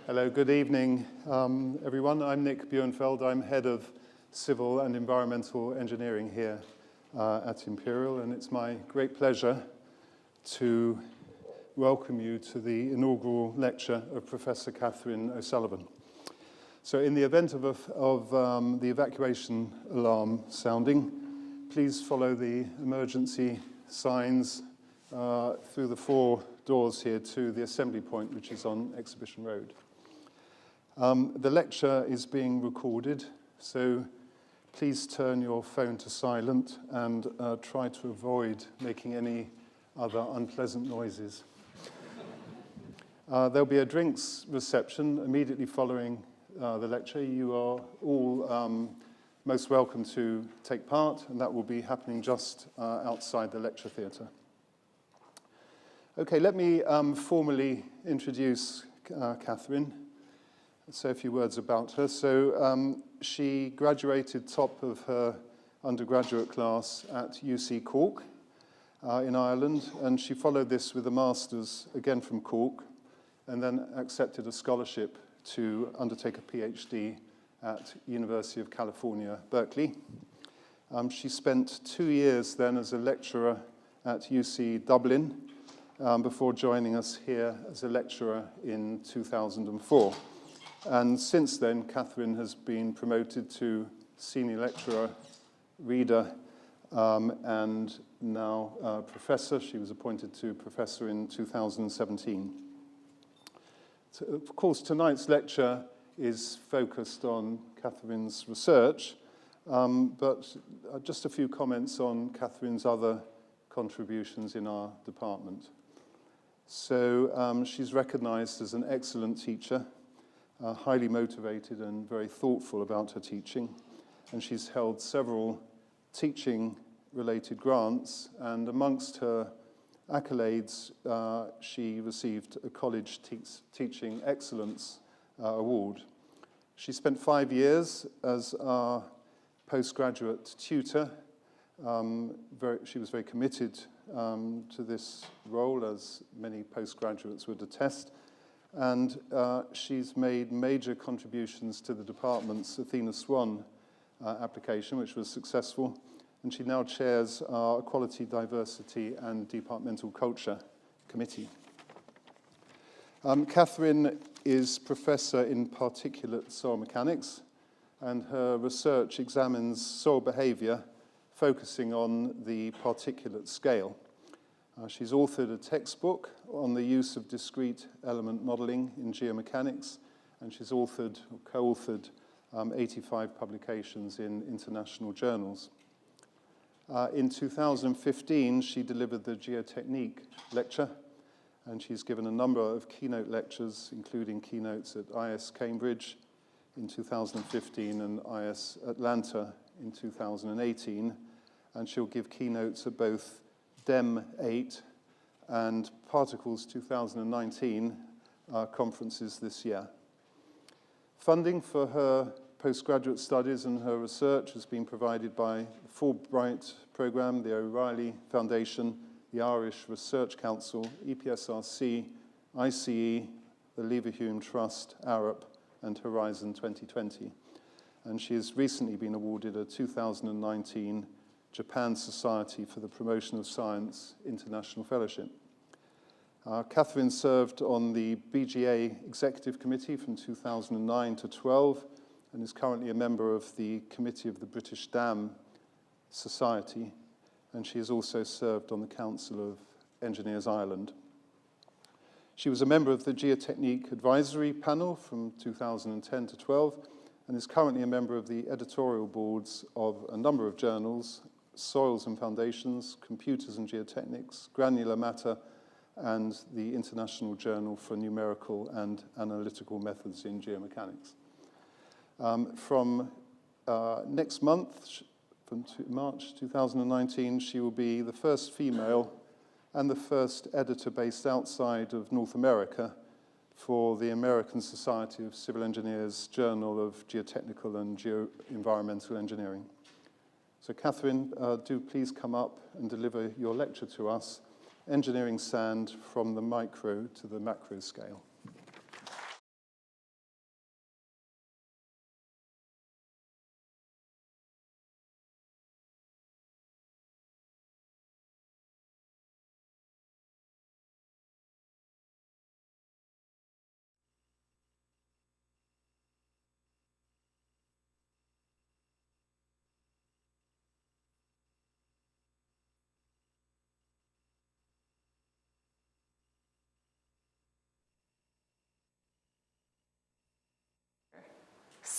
Hello, good evening, everyone. I'm Nick Buenfeld. I'm Head of Civil and Environmental Engineering here at Imperial, and it's my great pleasure to welcome you to the inaugural lecture of Professor Catherine O'Sullivan. So in the event of the evacuation alarm sounding, please follow the emergency signs through the 4 doors here to the assembly point, which is on Exhibition Road. The lecture is being recorded, so please turn your phone to silent and try to avoid making any other unpleasant noises. There'll be a drinks reception immediately following the lecture. You are all most welcome to take part, and that will be happening just outside the lecture theatre. Okay, let me formally introduce Catherine. Say a few words about her. So she graduated top of her undergraduate class at UC Cork in Ireland, and she followed this with a master's, again from Cork, and then accepted a scholarship to undertake a PhD at University of California, Berkeley. She spent 2 years then as a lecturer at UC Dublin before joining us here as a lecturer in 2004. And since then, Catherine has been promoted to senior lecturer, reader, and now professor. She was appointed to professor in 2017. So, of course, tonight's lecture is focused on Catherine's research, but just a few comments on Catherine's other contributions in our department. So she's recognized as an excellent teacher, highly motivated and very thoughtful about her teaching, and she's held several teaching-related grants, and amongst her accolades, she received a College Teaching Excellence Award. She spent 5 years as our postgraduate tutor. She was very committed to this role, as many postgraduates would attest, and she's made major contributions to the department's Athena Swan application, which was successful, and she now chairs our Equality, Diversity and Departmental Culture Committee. Catherine is professor in particulate soil mechanics, and her research examines soil behavior, focusing on the particulate scale. She's authored a textbook on the use of discrete element modeling in geomechanics, and she's authored or co-authored 85 publications in international journals. In 2015, she delivered the Geotechnique lecture, and she's given a number of keynote lectures, including keynotes at IS Cambridge in 2015 and IS Atlanta in 2018, and she'll give keynotes at both DEM 8 and Particles 2019 conferences this year. Funding for her postgraduate studies and her research has been provided by the Fulbright Program, the O'Reilly Foundation, the Irish Research Council, EPSRC, ICE, the Leverhulme Trust, Arup, and Horizon 2020. And she has recently been awarded a 2019 Japan Society for the Promotion of Science International Fellowship. Catherine served on the BGA Executive Committee from 2009 to 12 and is currently a member of the Committee of the British Dam Society, and she has also served on the Council of Engineers Ireland. She was a member of the Geotechnique Advisory Panel from 2010 to 12 and is currently a member of the editorial boards of a number of journals: Soils and Foundations, Computers and Geotechnics, Granular Matter, and the International Journal for Numerical and Analytical Methods in Geomechanics. From next month, from March 2019, she will be the first female and the first editor based outside of North America for the American Society of Civil Engineers Journal of Geotechnical and Geo-Environmental Engineering. So Catherine, do please come up and deliver your lecture to us, Engineering Sand from the Micro to the Macro Scale.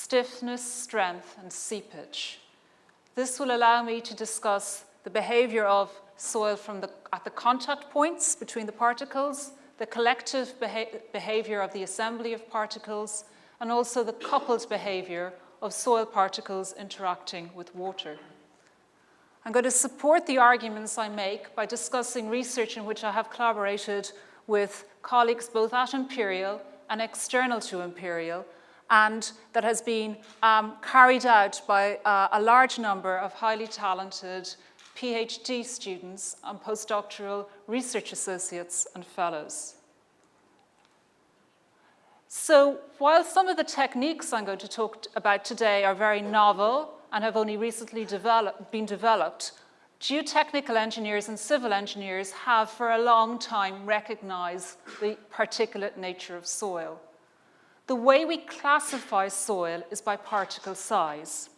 stiffness, strength, and seepage. This will allow me to discuss the behavior of soil at the contact points between the particles, the collective behavior of the assembly of particles, and also the coupled behavior of soil particles interacting with water. I'm going to support the arguments I make by discussing research in which I have collaborated with colleagues both at Imperial and external to Imperial, and that has been carried out by a large number of highly talented PhD students and postdoctoral research associates and fellows. So while some of the techniques I'm going to talk about today are very novel and have only recently been developed, geotechnical engineers and civil engineers have for a long time recognized the particulate nature of soil. The way we classify soil is by particle size.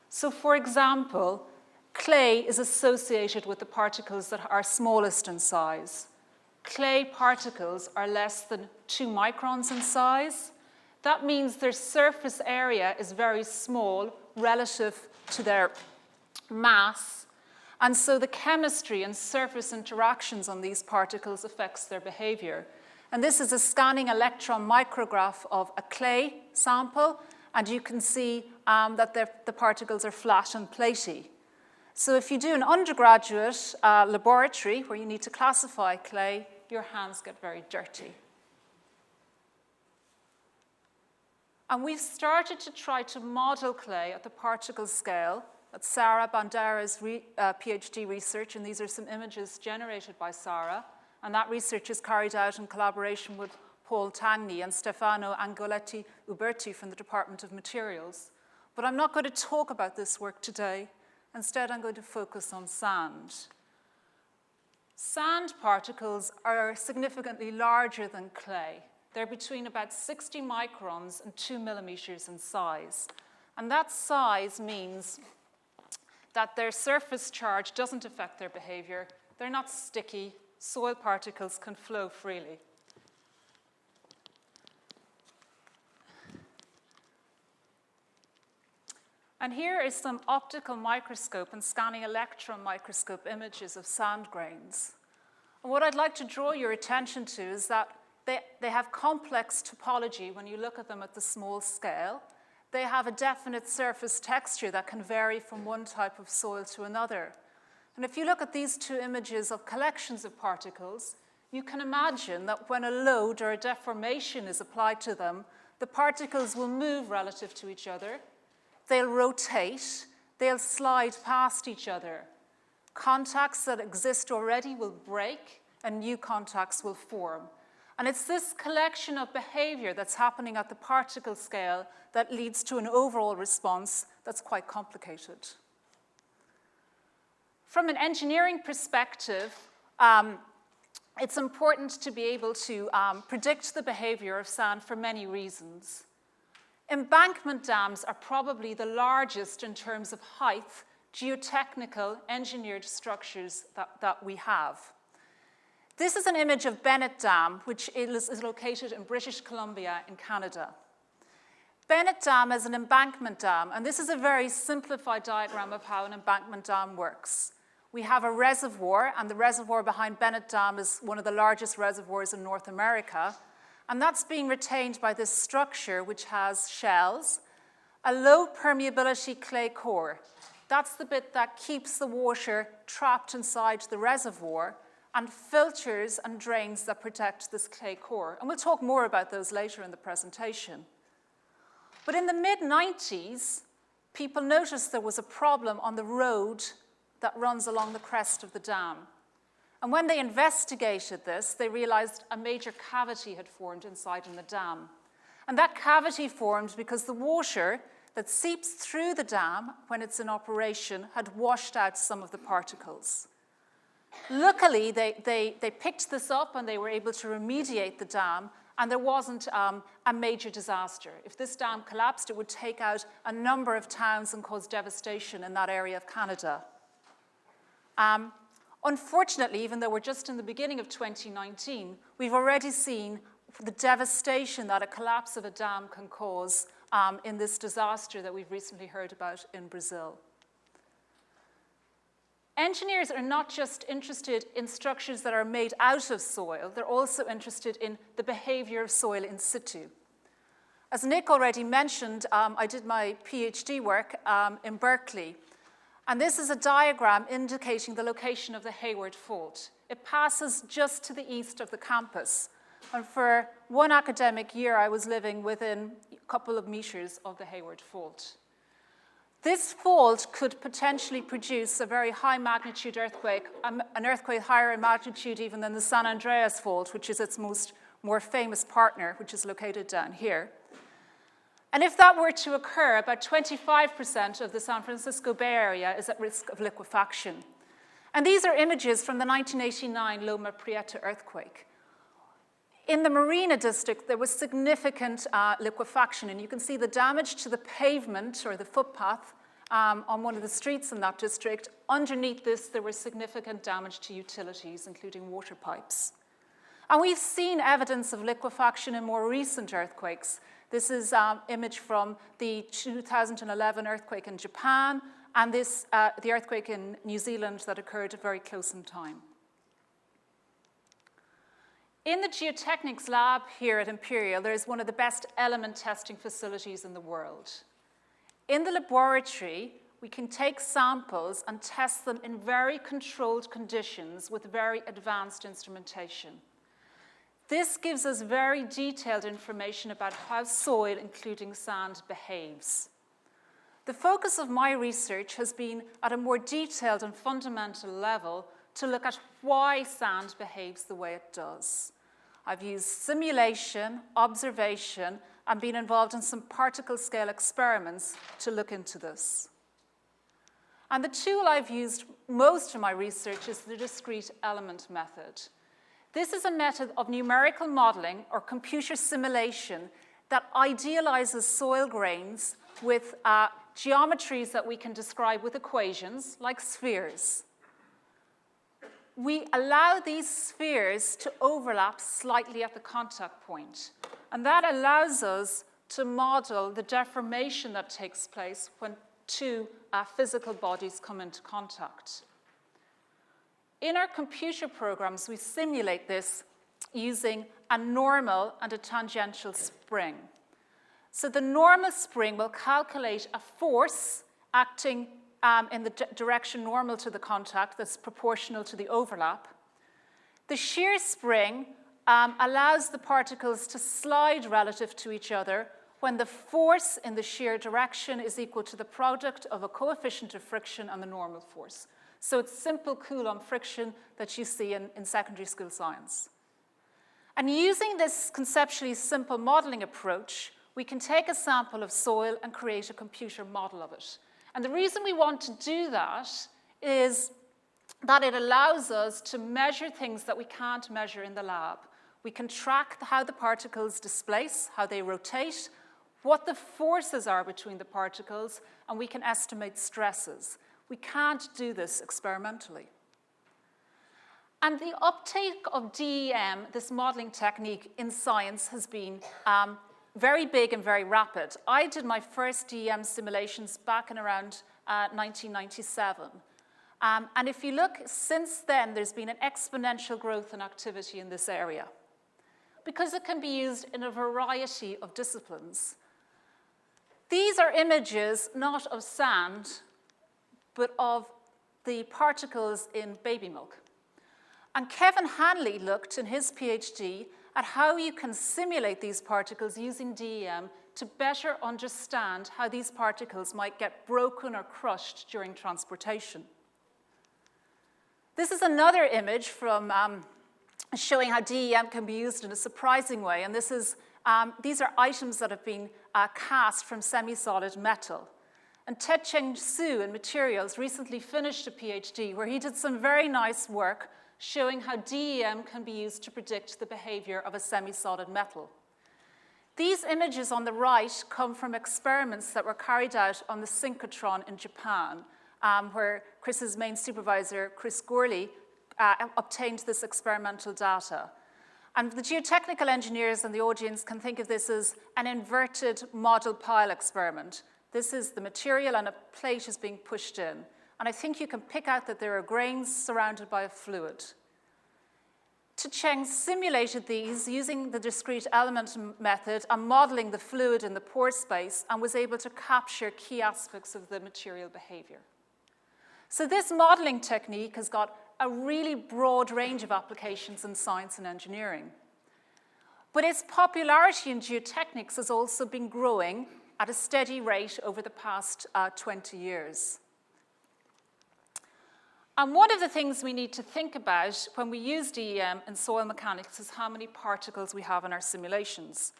So for example, clay is associated with the particles that are smallest in size. Clay particles are less than 2 microns in size. That means their surface area is very small relative to their mass, and so the chemistry and surface interactions on these particles affects their behavior. And this is a scanning electron micrograph of a clay sample, and you can see that the particles are flat and platy. So if you do an undergraduate laboratory where you need to classify clay, your hands get very dirty. And we've started to try to model clay at the particle scale. That's Sarah Bandera's PhD research, and these are some images generated by Sarah. And that research is carried out in collaboration with Paul Tangni and Stefano Angoletti Uberti from the Department of Materials. But I'm not going to talk about this work today. Instead, I'm going to focus on sand. Sand particles are significantly larger than clay. They're between about 60 microns and 2 millimeters in size. And that size means that their surface charge doesn't affect their behavior. They're not sticky. Soil particles can flow freely. And here is some optical microscope and scanning electron microscope images of sand grains. And what I'd like to draw your attention to is that they have complex topology when you look at them at the small scale. They have a definite surface texture that can vary from one type of soil to another. And if you look at these two images of collections of particles, you can imagine that when a load or a deformation is applied to them, the particles will move relative to each other. They'll rotate, they'll slide past each other. Contacts that exist already will break, and new contacts will form. And it's this collection of behavior that's happening at the particle scale that leads to an overall response that's quite complicated. From an engineering perspective, it's important to be able to predict the behavior of sand for many reasons. Embankment dams are probably the largest in terms of height geotechnical engineered structures that we have. This is an image of Bennett Dam, which is located in British Columbia in Canada. Bennett Dam is an embankment dam, and this is a very simplified diagram of how an embankment dam works. We have a reservoir, and the reservoir behind Bennett Dam is one of the largest reservoirs in North America, and that's being retained by this structure, which has shells, a low permeability clay core. That's the bit that keeps the water trapped inside the reservoir, and filters and drains that protect this clay core. And we'll talk more about those later in the presentation. But in the mid-90s, people noticed there was a problem on the road that runs along the crest of the dam. And when they investigated this, they realized a major cavity had formed inside in the dam. And that cavity formed because the water that seeps through the dam when it's in operation had washed out some of the particles. Luckily, they picked this up and they were able to remediate the dam, and there wasn't a major disaster. If this dam collapsed, it would take out a number of towns and cause devastation in that area of Canada. Unfortunately, even though we're just in the beginning of 2019, we've already seen the devastation that a collapse of a dam can cause in this disaster that we've recently heard about in Brazil. Engineers are not just interested in structures that are made out of soil, they're also interested in the behavior of soil in situ. As Nick already mentioned, I did my PhD work in Berkeley, and this is a diagram indicating the location of the Hayward Fault. It passes just to the east of the campus, and for one academic year I was living within a couple of meters of the Hayward Fault. This fault could potentially produce a very high magnitude earthquake, an earthquake higher in magnitude even than the San Andreas Fault, which is its more famous partner, which is located down here. And if that were to occur, about 25% of the San Francisco Bay Area is at risk of liquefaction. And these are images from the 1989 Loma Prieta earthquake. In the Marina district, there was significant liquefaction, and you can see the damage to the pavement or the footpath on one of the streets in that district. Underneath this, there was significant damage to utilities, including water pipes. And we've seen evidence of liquefaction in more recent earthquakes. This is an image from the 2011 earthquake in Japan, and this, the earthquake in New Zealand that occurred very close in time. In the geotechnics lab here at Imperial, there is one of the best element testing facilities in the world. In the laboratory, we can take samples and test them in very controlled conditions with very advanced instrumentation. This gives us very detailed information about how soil, including sand, behaves. The focus of my research has been at a more detailed and fundamental level to look at why sand behaves the way it does. I've used simulation, observation, and been involved in some particle scale experiments to look into this. And the tool I've used most in my research is the discrete element method. This is a method of numerical modeling or computer simulation that idealizes soil grains with geometries that we can describe with equations, like spheres. We allow these spheres to overlap slightly at the contact point, and that allows us to model the deformation that takes place when two physical bodies come into contact. In our computer programs, we simulate this using a normal and a tangential spring. So the normal spring will calculate a force acting in the direction normal to the contact that's proportional to the overlap. The shear spring allows the particles to slide relative to each other when the force in the shear direction is equal to the product of a coefficient of friction and the normal force. So it's simple Coulomb friction that you see in secondary school science. And using this conceptually simple modeling approach, we can take a sample of soil and create a computer model of it. And the reason we want to do that is that it allows us to measure things that we can't measure in the lab. We can track how the particles displace, how they rotate, what the forces are between the particles, and we can estimate stresses. We can't do this experimentally. And the uptake of DEM, this modeling technique in science, has been very big and very rapid. I did my first DEM simulations back in around 1997. And if you look, since then, there's been an exponential growth in activity in this area because it can be used in a variety of disciplines. These are images not of sand, but of the particles in baby milk. And Kevin Hanley looked in his PhD at how you can simulate these particles using DEM to better understand how these particles might get broken or crushed during transportation. This is another image from showing how DEM can be used in a surprising way. And this is, these are items that have been cast from semi-solid metal. And Ted-Cheng Su in materials recently finished a PhD where he did some very nice work showing how DEM can be used to predict the behavior of a semi-solid metal. These images on the right come from experiments that were carried out on the synchrotron in Japan, where Chris's main supervisor, Chris Gourley, obtained this experimental data. And the geotechnical engineers in the audience can think of this as an inverted model pile experiment. This is the material and a plate is being pushed in. And I think you can pick out that there are grains surrounded by a fluid. Cheng simulated these using the discrete element method and modeling the fluid in the pore space and was able to capture key aspects of the material behavior. So this modeling technique has got a really broad range of applications in science and engineering. But its popularity in geotechnics has also been growing at a steady rate over the past 20 years. And one of the things we need to think about when we use DEM in soil mechanics is how many particles we have in our simulations.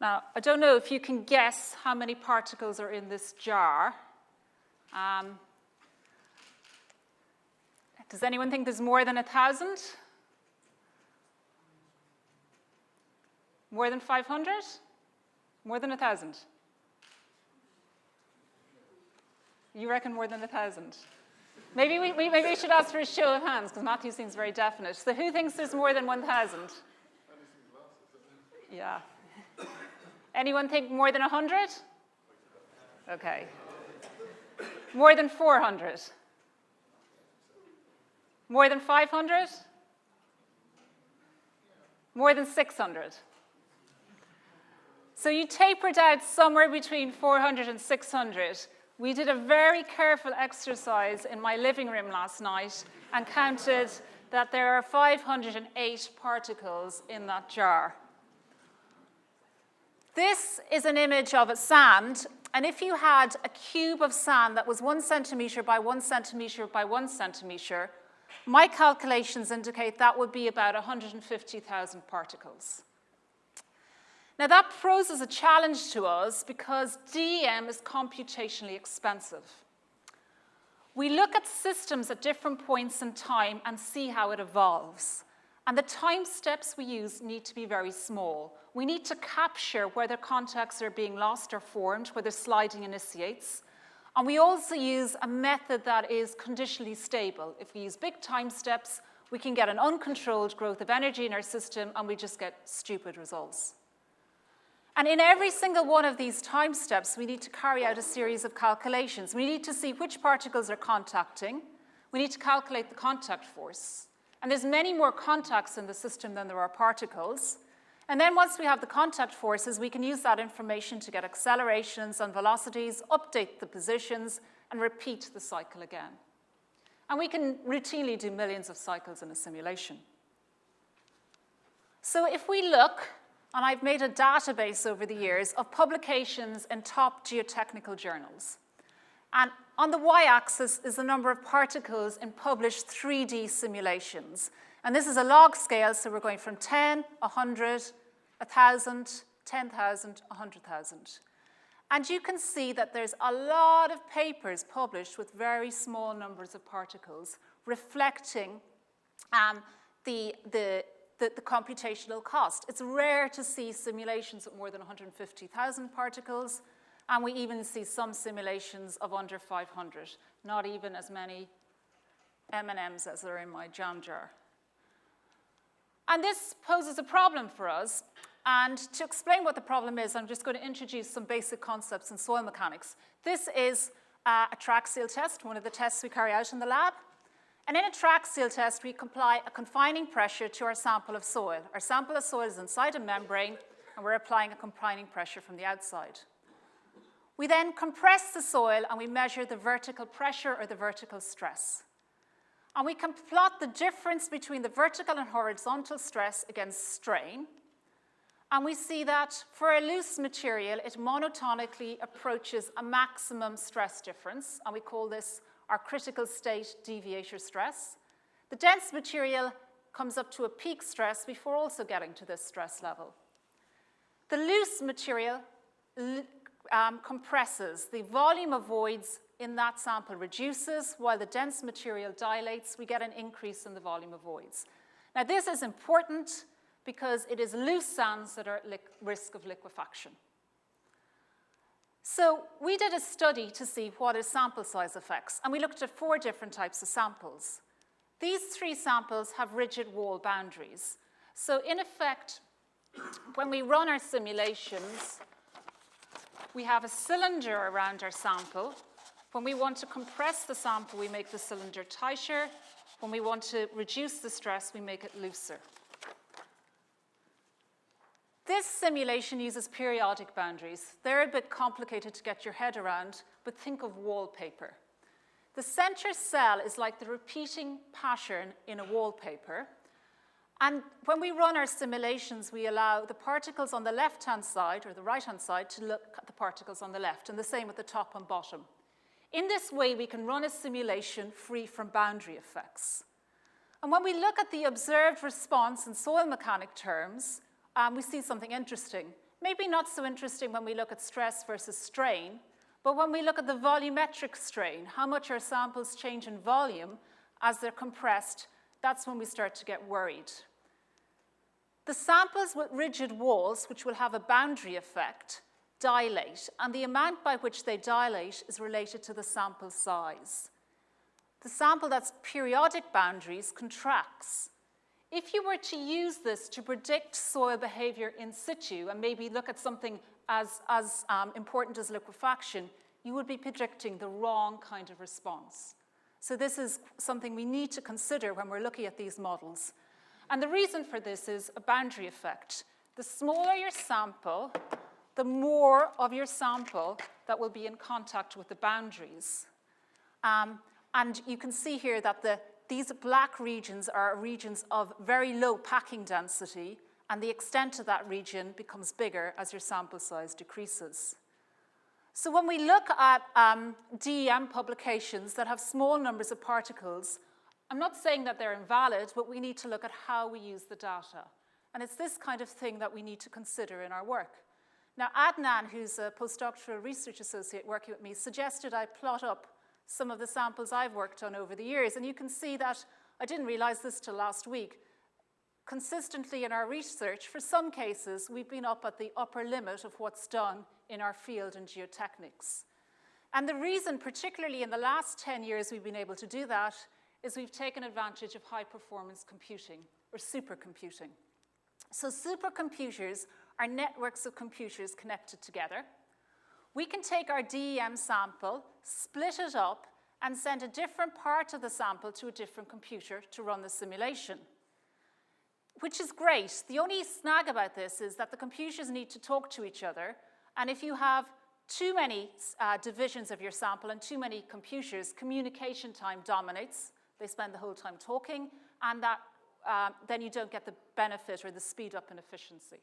Now, I don't know if you can guess how many particles are in this jar. Does anyone think there's more than 1,000? More than 500? More than 1,000? You reckon more than 1,000? Maybe we should ask for a show of hands, because Matthew seems very definite. So who thinks there's more than 1,000? Yeah. Anyone think more than 100? Okay. More than 400? More than 500? More than 600? So you tapered out somewhere between 400 and 600. We did a very careful exercise in my living room last night and counted that there are 508 particles in that jar. This is an image of a sand, and if you had a cube of sand that was 1 centimeter by 1 centimeter by 1 centimeter, my calculations indicate that would be about 150,000 particles. Now, that poses a challenge to us because DEM is computationally expensive. We look at systems at different points in time and see how it evolves. And the time steps we use need to be very small. We need to capture whether contacts are being lost or formed, whether sliding initiates. And we also use a method that is conditionally stable. If we use big time steps, we can get an uncontrolled growth of energy in our system, and we just get stupid results. And in every single one of these time steps, we need to carry out a series of calculations. We need to see which particles are contacting. We need to calculate the contact force. And there's many more contacts in the system than there are particles. And then once we have the contact forces, we can use that information to get accelerations and velocities, update the positions, and repeat the cycle again. And we can routinely do millions of cycles in a simulation. So if we look, and I've made a database over the years of publications in top geotechnical journals. And on the y-axis is the number of particles in published 3D simulations. And this is a log scale, so we're going from 10, 100, 1,000, 10,000, 100,000. And you can see that there's a lot of papers published with very small numbers of particles reflecting the computational cost. It's rare to see simulations of more than 150,000 particles, and we even see some simulations of under 500, not even as many M&Ms as are in my jam jar. And this poses a problem for us, and to explain what the problem is, I'm just going to introduce some basic concepts in soil mechanics. This is a track seal test, one of the tests we carry out in the lab. And in a track seal test, we apply a confining pressure to our sample of soil. Our sample of soil is inside a membrane, and we're applying a confining pressure from the outside. We then compress the soil, and we measure the vertical pressure or the vertical stress. And we can plot the difference between the vertical and horizontal stress against strain. And we see that for a loose material, it monotonically approaches a maximum stress difference, and we call this our critical state deviator stress. The dense material comes up to a peak stress before also getting to this stress level. The loose material compresses. The volume of voids in that sample reduces, while the dense material dilates. We get an increase in the volume of voids. Now, this is important because it is loose sands that are at risk of liquefaction. So we did a study to see what is sample size effects, and we looked at 4 different types of samples. These 3 samples have rigid wall boundaries. So in effect, when we run our simulations, we have a cylinder around our sample. When we want to compress the sample, we make the cylinder tighter. When we want to reduce the stress, we make it looser. This simulation uses periodic boundaries. They're a bit complicated to get your head around, but think of wallpaper. The center cell is like the repeating pattern in a wallpaper. And when we run our simulations, we allow the particles on the left-hand side or the right-hand side to look at the particles on the left, and the same with the top and bottom. In this way, we can run a simulation free from boundary effects. And when we look at the observed response in soil mechanic terms, we see something interesting. Maybe not so interesting when we look at stress versus strain, but when we look at the volumetric strain, how much our samples change in volume as they're compressed, that's when we start to get worried. The samples with rigid walls, which will have a boundary effect, dilate, and the amount by which they dilate is related to the sample size. The sample that's periodic boundaries contracts. If you were to use this to predict soil behavior in situ and maybe look at something as important as liquefaction, you would be predicting the wrong kind of response. So this is something we need to consider when we're looking at these models. And the reason for this is a boundary effect. The smaller your sample, the more of your sample that will be in contact with the boundaries. And you can see here that these black regions are regions of very low packing density, and the extent of that region becomes bigger as your sample size decreases. So when we look at DEM publications that have small numbers of particles, I'm not saying that they're invalid, but we need to look at how we use the data. And it's this kind of thing that we need to consider in our work. Now, Adnan, who's a postdoctoral research associate working with me, suggested I plot up some of the samples I've worked on over the years. And you can see that, I didn't realize this till last week, consistently in our research, for some cases, we've been up at the upper limit of what's done in our field in geotechnics. And the reason, particularly in the last 10 years we've been able to do that, is we've taken advantage of high-performance computing, or supercomputing. So supercomputers are networks of computers connected together. We can take our DEM sample, split it up, and send a different part of the sample to a different computer to run the simulation, which is great. The only snag about this is that the computers need to talk to each other, and if you have too many divisions of your sample and too many computers, communication time dominates. They spend the whole time talking, and then you don't get the benefit or the speed up in efficiency.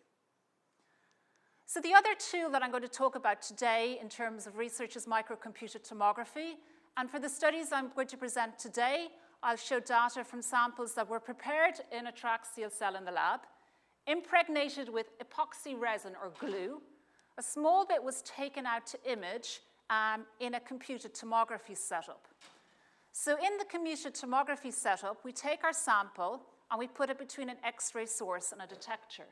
So the other tool that I'm going to talk about today in terms of research is microcomputed tomography. And for the studies I'm going to present today, I'll show data from samples that were prepared in a tracheal cell in the lab, impregnated with epoxy resin or glue. A small bit was taken out to image in a computed tomography setup. So in the computed tomography setup, we take our sample and we put it between an X-ray source and a detector.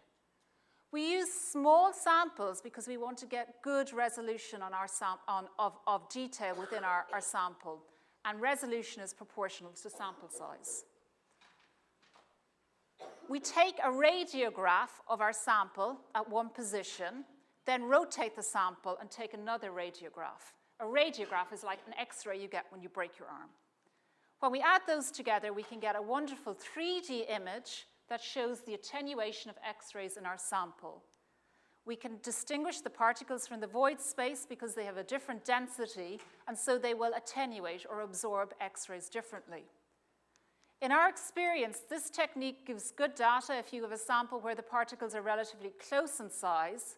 We use small samples because we want to get good resolution on our of detail within our sample, and resolution is proportional to sample size. We take a radiograph of our sample at one position, then rotate the sample and take another radiograph. A radiograph is like an X-ray you get when you break your arm. When we add those together, we can get a wonderful 3D image that shows the attenuation of X-rays in our sample. We can distinguish the particles from the void space because they have a different density, and so they will attenuate or absorb X-rays differently. In our experience, this technique gives good data if you have a sample where the particles are relatively close in size.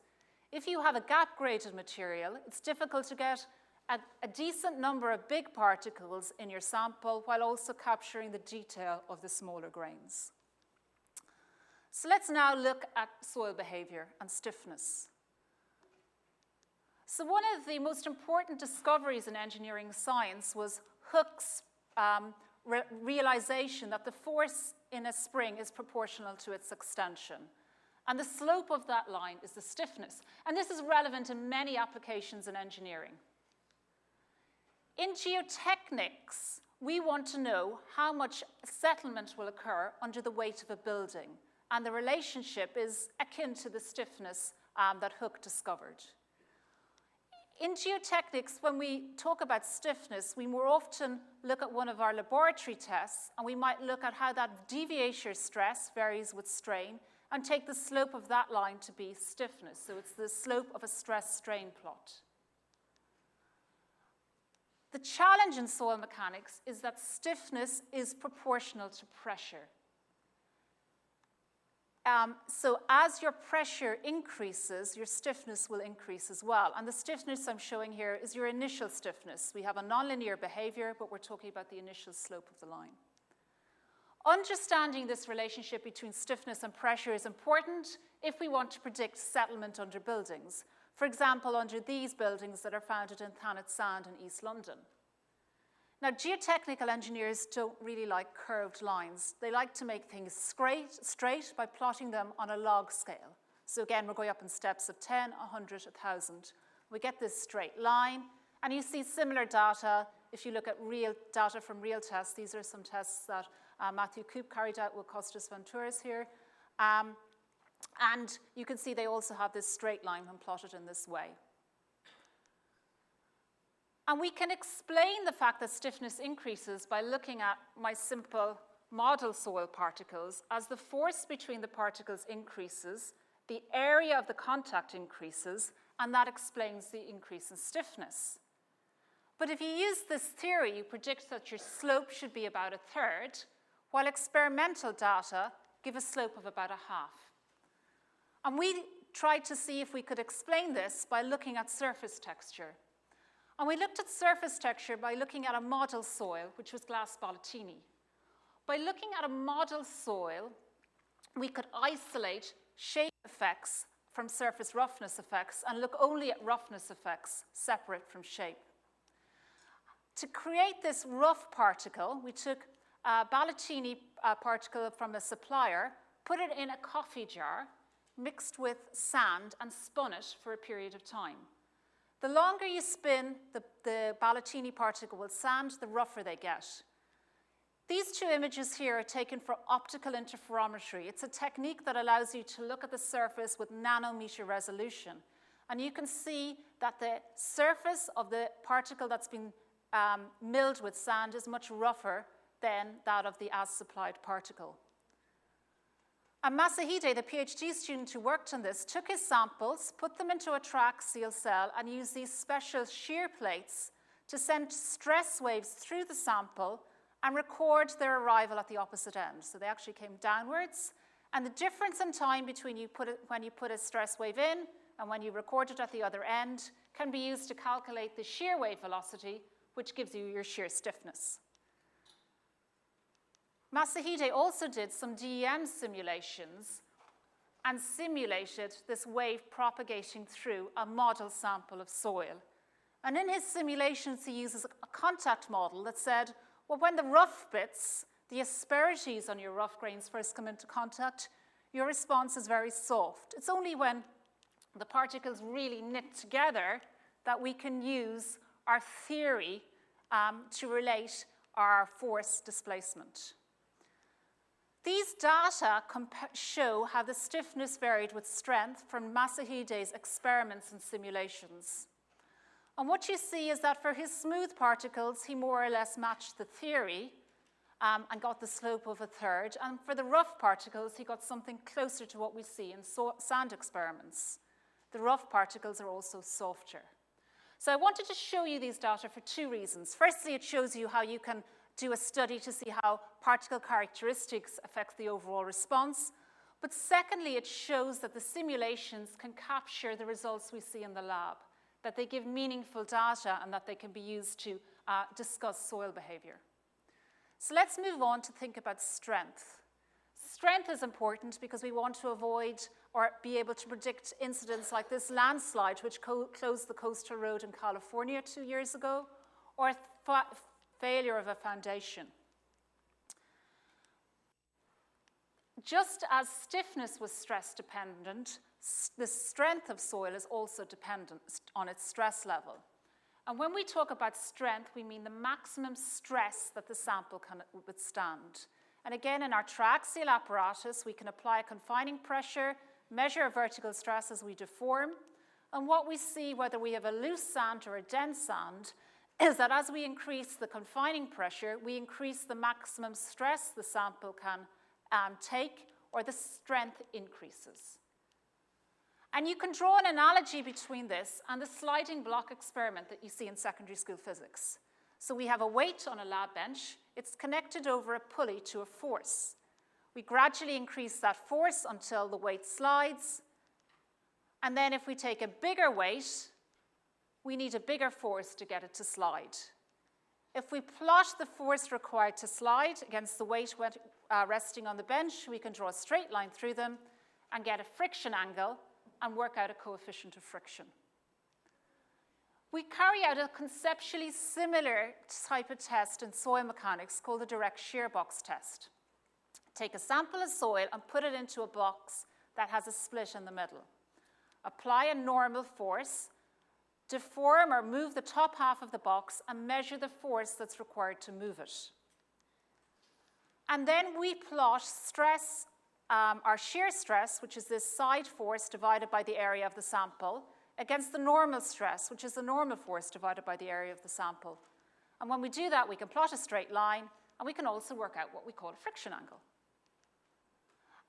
If you have a gap-graded material, it's difficult to get a decent number of big particles in your sample while also capturing the detail of the smaller grains. So let's now look at soil behavior and stiffness. So one of the most important discoveries in engineering science was Hooke's realization that the force in a spring is proportional to its extension. And the slope of that line is the stiffness. And this is relevant in many applications in engineering. In geotechnics, we want to know how much settlement will occur under the weight of a building. and the relationship is akin to the stiffness that Hooke discovered. In geotechnics, when we talk about stiffness, we more often look at one of our laboratory tests, and we might look at how that deviator stress varies with strain, and take the slope of that line to be stiffness. So it's the slope of a stress-strain plot. The challenge in soil mechanics is that stiffness is proportional to pressure. So as your pressure increases, your stiffness will increase as well. And the stiffness I'm showing here is your initial stiffness. We have a nonlinear behavior, but we're talking about the initial slope of the line. Understanding this relationship between stiffness and pressure is important if we want to predict settlement under buildings. For example, under these buildings that are founded in Thanet Sand in East London. Now, geotechnical engineers don't really like curved lines. They like to make things straight by plotting them on a log scale. So again, we're going up in steps of 10, 100, 1,000. We get this straight line, and you see similar data if you look at real data from real tests. These are some tests that Matthew Coop carried out with Costas Venturas here. And you can see they also have this straight line when plotted in this way. And we can explain the fact that stiffness increases by looking at my simple model soil particles. As the force between the particles increases, the area of the contact increases, and that explains the increase in stiffness. But if you use this theory, you predict that your slope should be about 1/3, while experimental data give a slope of about 1/2. And we tried to see if we could explain this by looking at surface texture. And we looked at surface texture by looking at a model soil, which was glass Bolletini. By looking at a model soil, we could isolate shape effects from surface roughness effects and look only at roughness effects separate from shape. To create this rough particle, we took a Bolletini particle from a supplier, put it in a coffee jar, mixed with sand, and spun it for a period of time. The longer you spin the Bolletini particle with sand, the rougher they get. These two images here are taken for optical interferometry. It's a technique that allows you to look at the surface with nanometer resolution. And you can see that the surface of the particle that's been milled with sand is much rougher than that of the as-supplied particle. And Masahide, the PhD student who worked on this, took his samples, put them into a track seal cell, and used these special shear plates to send stress waves through the sample and record their arrival at the opposite end. So they actually came downwards. And the difference in time between when you put a stress wave in and when you record it at the other end can be used to calculate the shear wave velocity, which gives you your shear stiffness. Masahide also did some DEM simulations and simulated this wave propagating through a model sample of soil. And in his simulations, he uses a contact model that said, well, when the rough bits, the asperities on your rough grains first come into contact, your response is very soft. It's only when the particles really knit together that we can use our theory to relate our force displacement. These data show how the stiffness varied with strength from Masahide's experiments and simulations. And what you see is that for his smooth particles, he more or less matched the theory and got the slope of 1/3. And for the rough particles, he got something closer to what we see in sand experiments. The rough particles are also softer. So I wanted to show you these data for two reasons. Firstly, it shows you how you can do a study to see how particle characteristics affect the overall response. But secondly, it shows that the simulations can capture the results we see in the lab, that they give meaningful data and that they can be used to discuss soil behavior. So let's move on to think about strength. Strength is important because we want to avoid or be able to predict incidents like this landslide, which closed the coastal road in California 2 years ago, or failure of a foundation. Just as stiffness was stress dependent, the strength of soil is also dependent on its stress level. And when we talk about strength, we mean the maximum stress that the sample can withstand. And again, in our triaxial apparatus, we can apply a confining pressure, measure a vertical stress as we deform. And what we see, whether we have a loose sand or a dense sand, is that as we increase the confining pressure, we increase the maximum stress the sample can take, or the strength increases. And you can draw an analogy between this and the sliding block experiment that you see in secondary school physics. So we have a weight on a lab bench. It's connected over a pulley to a force. We gradually increase that force until the weight slides. And then if we take a bigger weight, we need a bigger force to get it to slide. If we plot the force required to slide against the weight resting on the bench, we can draw a straight line through them and get a friction angle and work out a coefficient of friction. We carry out a conceptually similar type of test in soil mechanics called the direct shear box test. Take a sample of soil and put it into a box that has a split in the middle. Apply a normal force, deform or move the top half of the box, and measure the force that's required to move it. And then we plot stress, our shear stress, which is this side force divided by the area of the sample, against the normal stress, which is the normal force divided by the area of the sample. And when we do that, we can plot a straight line, and we can also work out what we call a friction angle.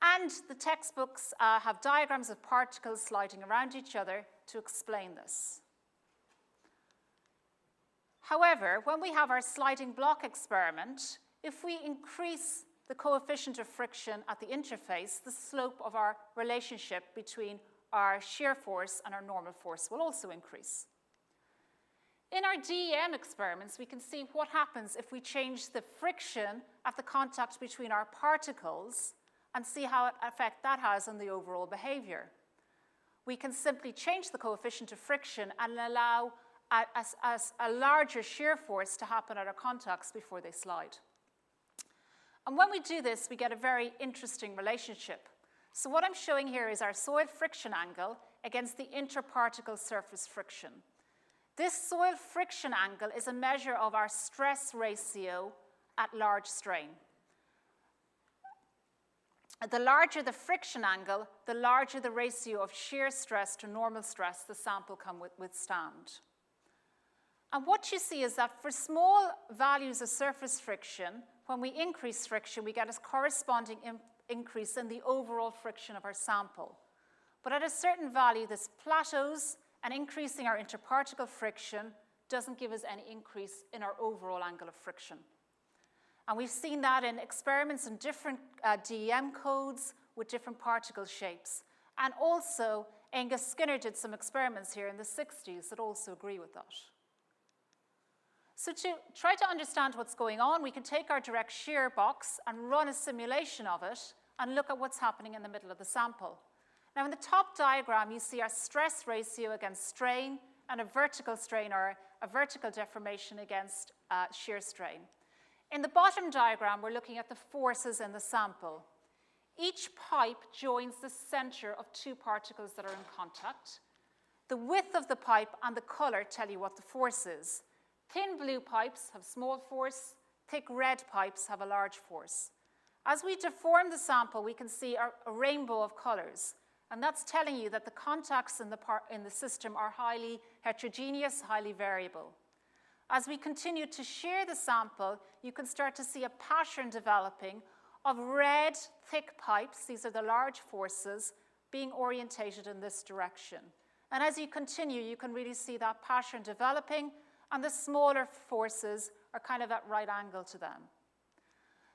And the textbooks have diagrams of particles sliding around each other to explain this. However, when we have our sliding block experiment, if we increase the coefficient of friction at the interface, the slope of our relationship between our shear force and our normal force will also increase. In our DEM experiments, we can see what happens if we change the friction at the contact between our particles and see how effect that has on the overall behavior. We can simply change the coefficient of friction and allow a larger shear force to happen at our contacts before they slide. And when we do this, we get a very interesting relationship. So what I'm showing here is our soil friction angle against the interparticle surface friction. This soil friction angle is a measure of our stress ratio at large strain. The larger the friction angle, the larger the ratio of shear stress to normal stress the sample can withstand. And what you see is that for small values of surface friction, when we increase friction, we get a corresponding increase in the overall friction of our sample. But at a certain value, this plateaus, and increasing our interparticle friction doesn't give us any increase in our overall angle of friction. And we've seen that in experiments in different DEM codes with different particle shapes. And also, Angus Skinner did some experiments here in the 60s that also agree with that. So to try to understand what's going on, we can take our direct shear box and run a simulation of it and look at what's happening in the middle of the sample. Now, in the top diagram, you see our stress ratio against strain and a vertical strain or a vertical deformation against shear strain. In the bottom diagram, we're looking at the forces in the sample. Each pipe joins the center of two particles that are in contact. The width of the pipe and the color tell you what the force is. Thin blue pipes have small force, thick red pipes have a large force. As we deform the sample, we can see a rainbow of colors, and that's telling you that the contacts in the system are highly heterogeneous, highly variable. As we continue to shear the sample, you can start to see a pattern developing of red, thick pipes, these are the large forces, being orientated in this direction. And as you continue, you can really see that pattern developing, and the smaller forces are kind of at right angle to them.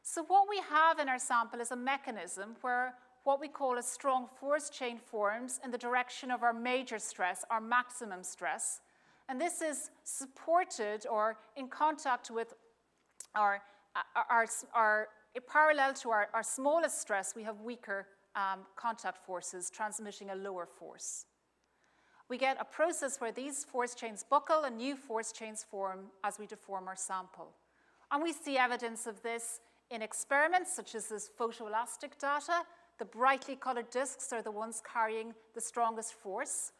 So what we have in our sample is a mechanism where what we call a strong force chain forms in the direction of our major stress, our maximum stress. And this is supported or in contact with parallel to our smallest stress, we have weaker contact forces transmitting a lower force. We get a process where these force chains buckle and new force chains form as we deform our sample. And we see evidence of this in experiments such as this photoelastic data. The brightly colored discs are the ones carrying the strongest force.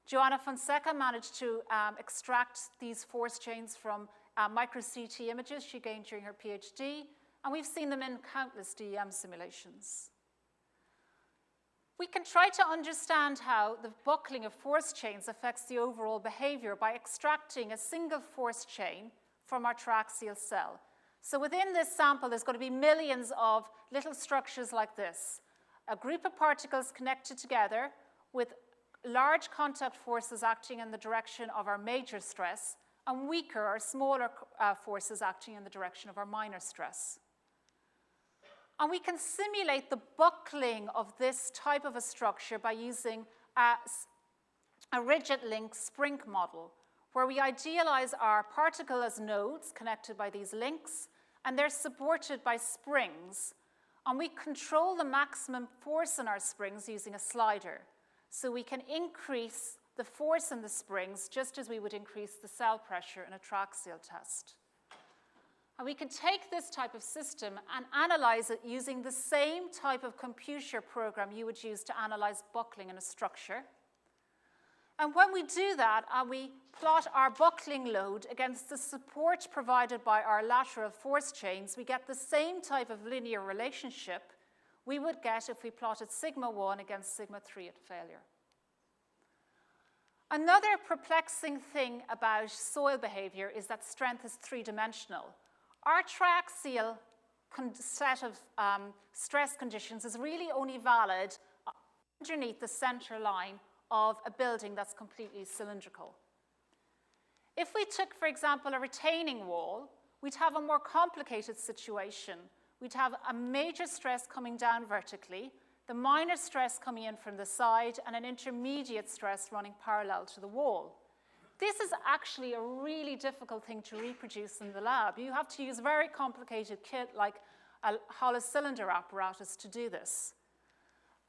Joanna Fonseca managed to extract these force chains from micro-CT images she gained during her PhD. and we've seen them in countless DEM simulations. We can try to understand how the buckling of force chains affects the overall behavior by extracting a single force chain from our triaxial cell. So within this sample, there's going to be millions of little structures like this. A group of particles connected together with large contact forces acting in the direction of our major stress, and weaker or smaller forces acting in the direction of our minor stress. And we can simulate the buckling of this type of a structure by using a rigid link spring model, where we idealize our particle as nodes connected by these links, and they're supported by springs. And we control the maximum force in our springs using a slider. So we can increase the force in the springs just as we would increase the cell pressure in a triaxial test. And we can take this type of system and analyze it using the same type of computer program you would use to analyze buckling in a structure. And when we do that, and we plot our buckling load against the support provided by our lateral force chains, we get the same type of linear relationship we would get if we plotted sigma 1 against sigma 3 at failure. Another perplexing thing about soil behavior is that strength is three-dimensional. Our triaxial set of stress conditions is really only valid underneath the center line of a building that's completely cylindrical. If we took, for example, a retaining wall, we'd have a more complicated situation. We'd have a major stress coming down vertically, the minor stress coming in from the side, and an intermediate stress running parallel to the wall. This is actually a really difficult thing to reproduce in the lab. You have to use a very complicated kit like a hollow cylinder apparatus to do this.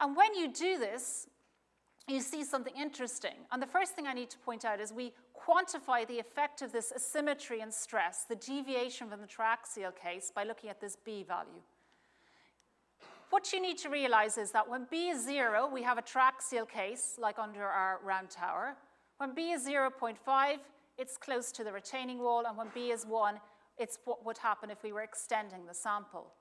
And when you do this, you see something interesting. And the first thing I need to point out is we quantify the effect of this asymmetry in stress, the deviation from the triaxial case, by looking at this B value. What you need to realize is that when B is 0, we have a triaxial case, like under our round tower. When B is 0.5, it's close to the retaining wall, and when B is 1, it's what would happen if we were extending the sample.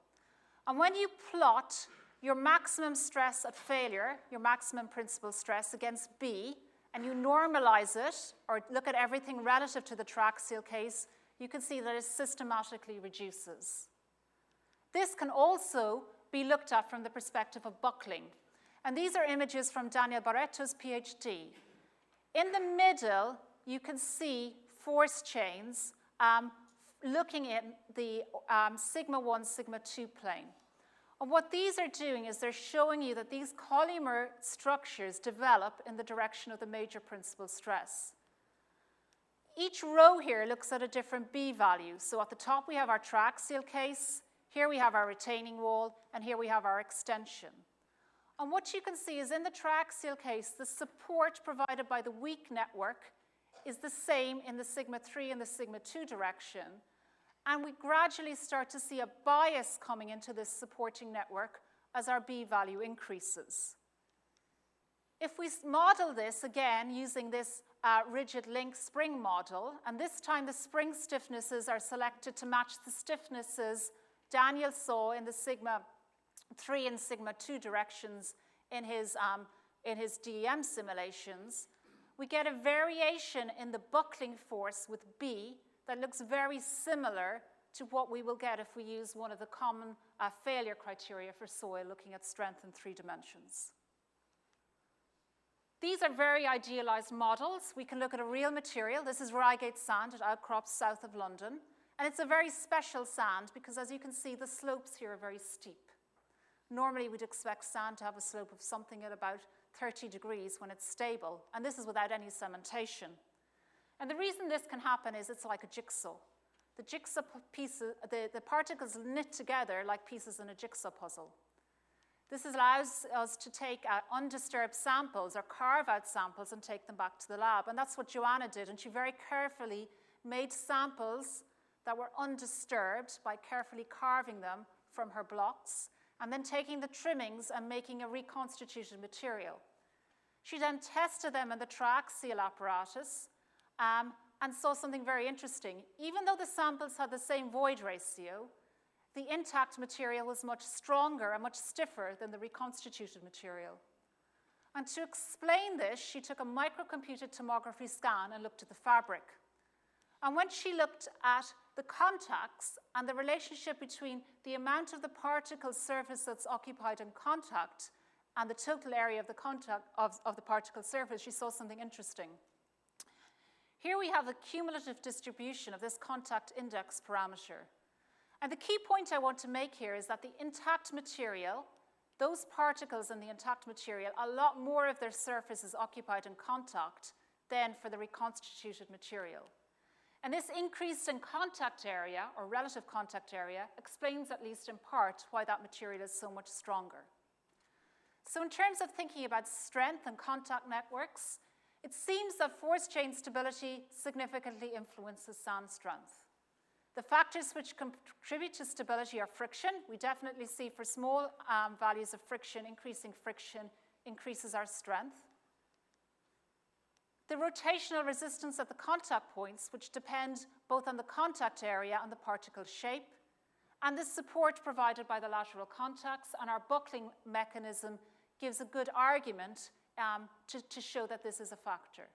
And when you plot your maximum stress at failure, your maximum principal stress against B, and you normalize it, or look at everything relative to the triaxial case, you can see that it systematically reduces. This can also be looked at from the perspective of buckling. And these are images from Daniel Barretto's PhD. In the middle, you can see force chains looking at the sigma 1, sigma 2 plane. And what these are doing is they're showing you that these collimer structures develop in the direction of the major principal stress. Each row here looks at a different B value. So at the top, we have our triaxial case. Here we have our retaining wall, and here we have our extension. And what you can see is in the triaxial case, the support provided by the weak network is the same in the sigma 3 and the sigma 2 direction. And we gradually start to see a bias coming into this supporting network as our B value increases. If we model this again using this rigid link spring model, and this time the spring stiffnesses are selected to match the stiffnesses Daniel saw in the sigma 3 and sigma 2 directions in his DEM simulations, we get a variation in the buckling force with B that looks very similar to what we will get if we use one of the common failure criteria for soil, looking at strength in 3 dimensions. These are very idealized models. We can look at a real material. This is Reigate sand at outcrops south of London. And it's a very special sand because, as you can see, the slopes here are very steep. Normally, we'd expect sand to have a slope of something at about 30 degrees when it's stable. And this is without any cementation. And the reason this can happen is it's like a jigsaw. The jigsaw pieces, the particles knit together like pieces in a jigsaw puzzle. This allows us to take undisturbed samples or carve out samples and take them back to the lab. And that's what Joanna did. And she very carefully made samples that were undisturbed by carefully carving them from her blocks and then taking the trimmings and making a reconstituted material. She then tested them in the triaxial apparatus and saw something very interesting. Even though the samples had the same void ratio, the intact material was much stronger and much stiffer than the reconstituted material. And to explain this, she took a microcomputed tomography scan and looked at the fabric. And when she looked at the contacts and the relationship between the amount of the particle surface that's occupied in contact and the total area of the contact of the particle surface, she saw something interesting. Here we have a cumulative distribution of this contact index parameter. And the key point I want to make here is that the intact material, those particles in the intact material, a lot more of their surface is occupied in contact than for the reconstituted material. And this increase in contact area, or relative contact area, explains at least in part why that material is so much stronger. So in terms of thinking about strength and contact networks, it seems that force chain stability significantly influences sand strength. The factors which contribute to stability are friction. We definitely see for small values of friction, increasing friction increases our strength. The rotational resistance at the contact points, which depend both on the contact area and the particle shape, and the support provided by the lateral contacts, and our buckling mechanism gives a good argument to show that this is a factor.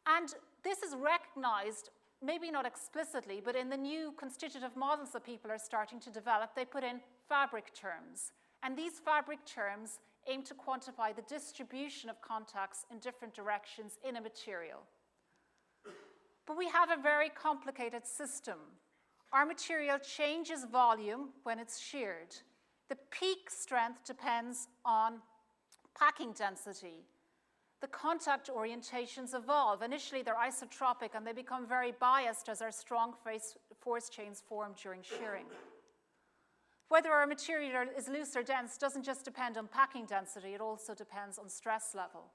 And this is recognized, maybe not explicitly, but in the new constitutive models that people are starting to develop, they put in fabric terms. And these fabric terms aim to quantify the distribution of contacts in different directions in a material. But we have a very complicated system. Our material changes volume when it's sheared. The peak strength depends on packing density. The contact orientations evolve. Initially, they're isotropic, and they become very biased as our strong force chains form during shearing. Whether our material is loose or dense doesn't just depend on packing density, it also depends on stress level.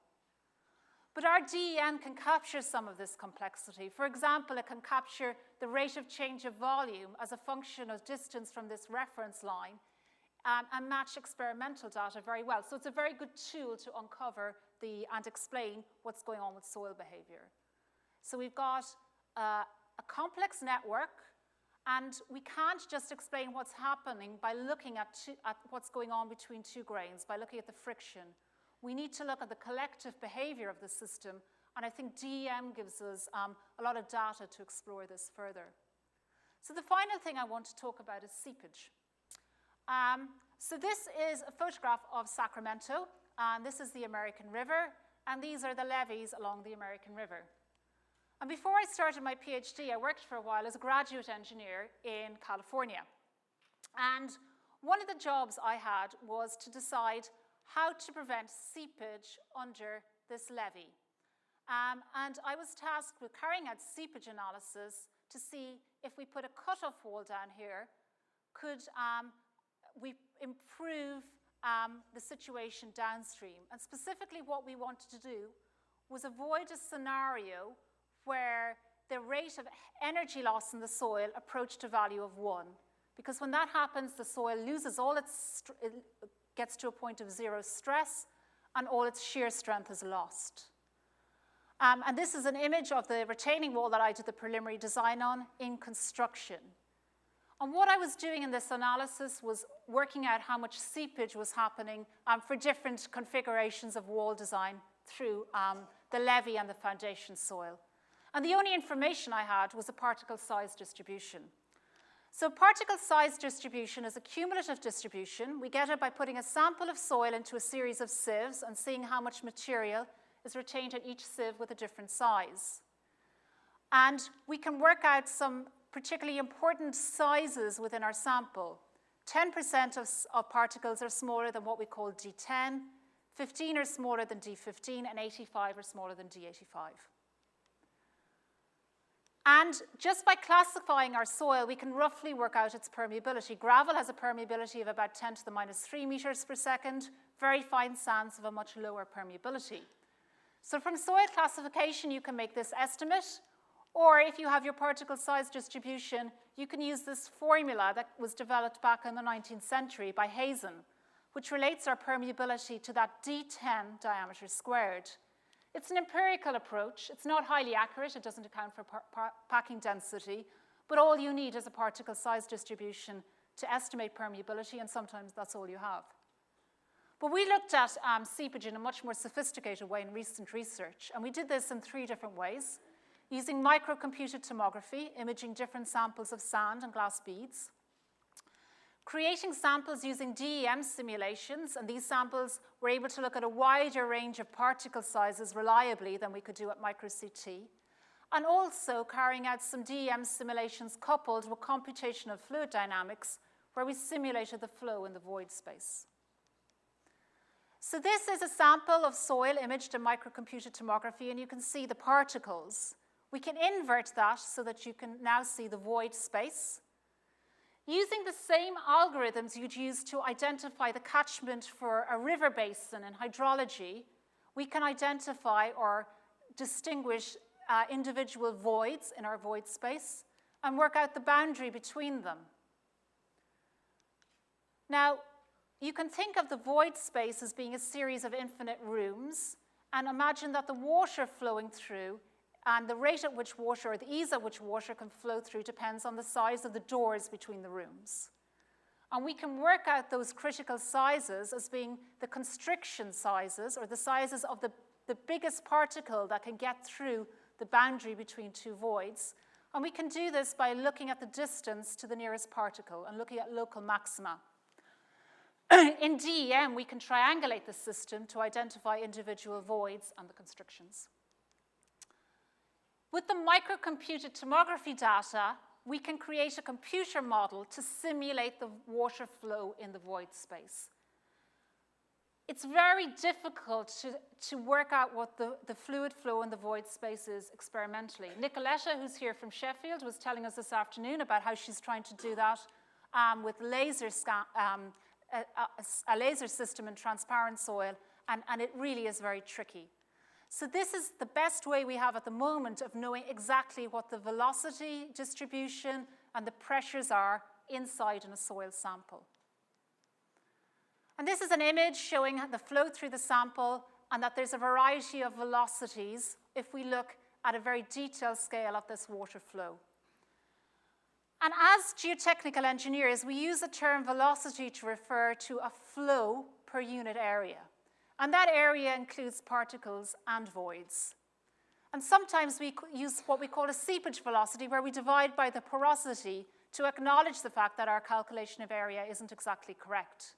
But our DEM can capture some of this complexity. For example, it can capture the rate of change of volume as a function of distance from this reference line and match experimental data very well. So it's a very good tool to uncover and explain what's going on with soil behavior. So we've got a complex network, and we can't just explain what's happening by looking at what's going on between two grains, by looking at the friction. We need to look at the collective behavior of the system, and I think DEM gives us a lot of data to explore this further. So the final thing I want to talk about is seepage. So this is a photograph of Sacramento, and this is the American River, and these are the levees along the American River. And before I started my PhD, I worked for a while as a graduate engineer in California. And one of the jobs I had was to decide how to prevent seepage under this levee. And I was tasked with carrying out seepage analysis to see if we put a cutoff wall down here, could we improve the situation downstream. And specifically what we wanted to do was avoid a scenario where the rate of energy loss in the soil approached a value of 1. Because when that happens, the soil loses all its, it gets to a point of 0 stress, and all its shear strength is lost. And this is an image of the retaining wall that I did the preliminary design on in construction. And what I was doing in this analysis was working out how much seepage was happening for different configurations of wall design through the levee and the foundation soil. And the only information I had was a particle size distribution. So particle size distribution is a cumulative distribution. We get it by putting a sample of soil into a series of sieves and seeing how much material is retained in each sieve with a different size. And we can work out some particularly important sizes within our sample. 10% of particles are smaller than what we call D10, 15 are smaller than D15, and 85 are smaller than D85. And just by classifying our soil, we can roughly work out its permeability. Gravel has a permeability of about 10 to the minus 3 meters per second. Very fine sands have a much lower permeability. So from soil classification, you can make this estimate. Or if you have your particle size distribution, you can use this formula that was developed back in the 19th century by Hazen, which relates our permeability to that D10 diameter squared. It's an empirical approach. It's not highly accurate. It doesn't account for packing density. But all you need is a particle size distribution to estimate permeability, and sometimes that's all you have. But we looked at seepage in a much more sophisticated way in recent research, and we did this in 3 different ways, using microcomputed tomography, imaging different samples of sand and glass beads, creating samples using DEM simulations, and these samples were able to look at a wider range of particle sizes reliably than we could do at micro-CT, and also carrying out some DEM simulations coupled with computational fluid dynamics, where we simulated the flow in the void space. So this is a sample of soil imaged in microcomputed tomography, and you can see the particles. We can invert that so that you can now see the void space. Using the same algorithms you'd use to identify the catchment for a river basin in hydrology, we can identify or distinguish individual voids in our void space and work out the boundary between them. Now, you can think of the void space as being a series of infinite rooms, and imagine that the water flowing through and the rate at which water, or the ease at which water can flow through, depends on the size of the doors between the rooms. And we can work out those critical sizes as being the constriction sizes, or the sizes of the biggest particle that can get through the boundary between 2 voids. And we can do this by looking at the distance to the nearest particle and looking at local maxima. In DEM, we can triangulate the system to identify individual voids and the constrictions. With the microcomputed tomography data, we can create a computer model to simulate the water flow in the void space. It's very difficult to work out what the fluid flow in the void space is experimentally. Nicoletta, who's here from Sheffield, was telling us this afternoon about how she's trying to do that with a laser system in transparent soil, and it really is very tricky. So this is the best way we have at the moment of knowing exactly what the velocity distribution and the pressures are inside in a soil sample. And this is an image showing the flow through the sample, and that there's a variety of velocities if we look at a very detailed scale of this water flow. And as geotechnical engineers, we use the term velocity to refer to a flow per unit area. And that area includes particles and voids. And sometimes we use what we call a seepage velocity, where we divide by the porosity to acknowledge the fact that our calculation of area isn't exactly correct.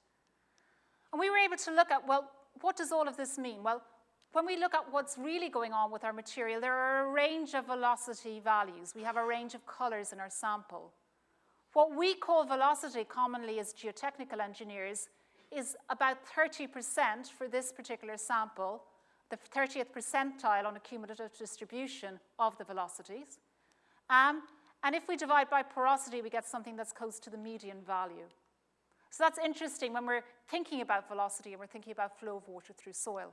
And we were able to look at, well, what does all of this mean? Well, when we look at what's really going on with our material, there are a range of velocity values. We have a range of colors in our sample. What we call velocity commonly as geotechnical engineers is about 30% for this particular sample, the 30th percentile on a cumulative distribution of the velocities. And if we divide by porosity, we get something that's close to the median value. So that's interesting when we're thinking about velocity and we're thinking about flow of water through soil.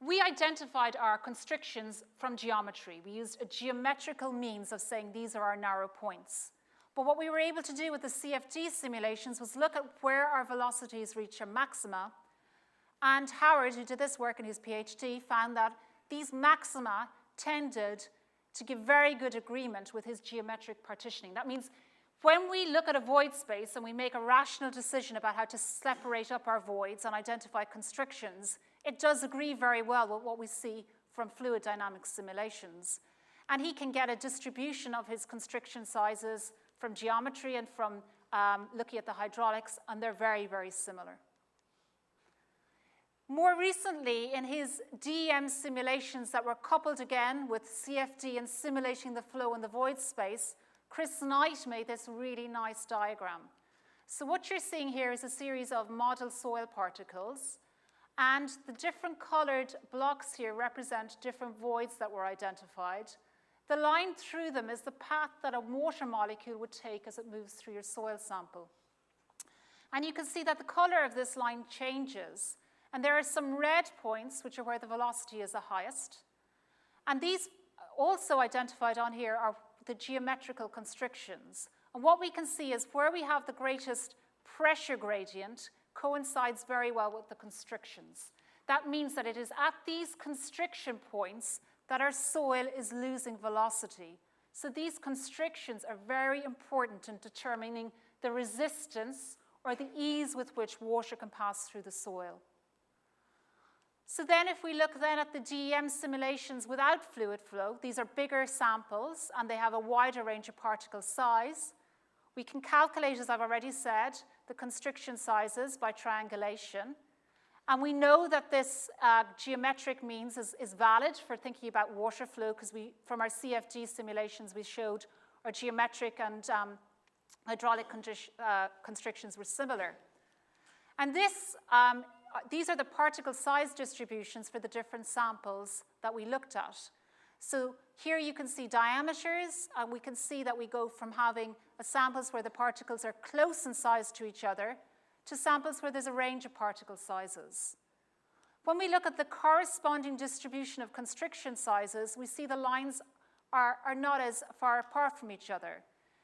We identified our constrictions from geometry. We used a geometrical means of saying these are our narrow points. But what we were able to do with the CFD simulations was look at where our velocities reach a maxima. And Howard, who did this work in his PhD, found that these maxima tended to give very good agreement with his geometric partitioning. That means when we look at a void space and we make a rational decision about how to separate up our voids and identify constrictions, it does agree very well with what we see from fluid dynamics simulations. And he can get a distribution of his constriction sizes from geometry and from looking at the hydraulics, and they're very, very similar. More recently, in his DEM simulations that were coupled again with CFD and simulating the flow in the void space, Chris Knight made this really nice diagram. So what you're seeing here is a series of model soil particles, and the different colored blocks here represent different voids that were identified. The line through them is the path that a water molecule would take as it moves through your soil sample. And you can see that the color of this line changes. And there are some red points, which are where the velocity is the highest. And these also identified on here are the geometrical constrictions. And what we can see is where we have the greatest pressure gradient coincides very well with the constrictions. That means that it is at these constriction points that our soil is losing velocity. So these constrictions are very important in determining the resistance, or the ease with which water can pass through the soil. So then if we look then at the DEM simulations without fluid flow, these are bigger samples and they have a wider range of particle size. We can calculate, as I've already said, the constriction sizes by triangulation. And we know that this geometric means is valid for thinking about water flow, because from our CFD simulations we showed our geometric and hydraulic constrictions were similar. And these are the particle size distributions for the different samples that we looked at. So here you can see diameters, and we can see that we go from having samples where the particles are close in size to each other to samples where there's a range of particle sizes. When we look at the corresponding distribution of constriction sizes, we see the lines are not as far apart from each other.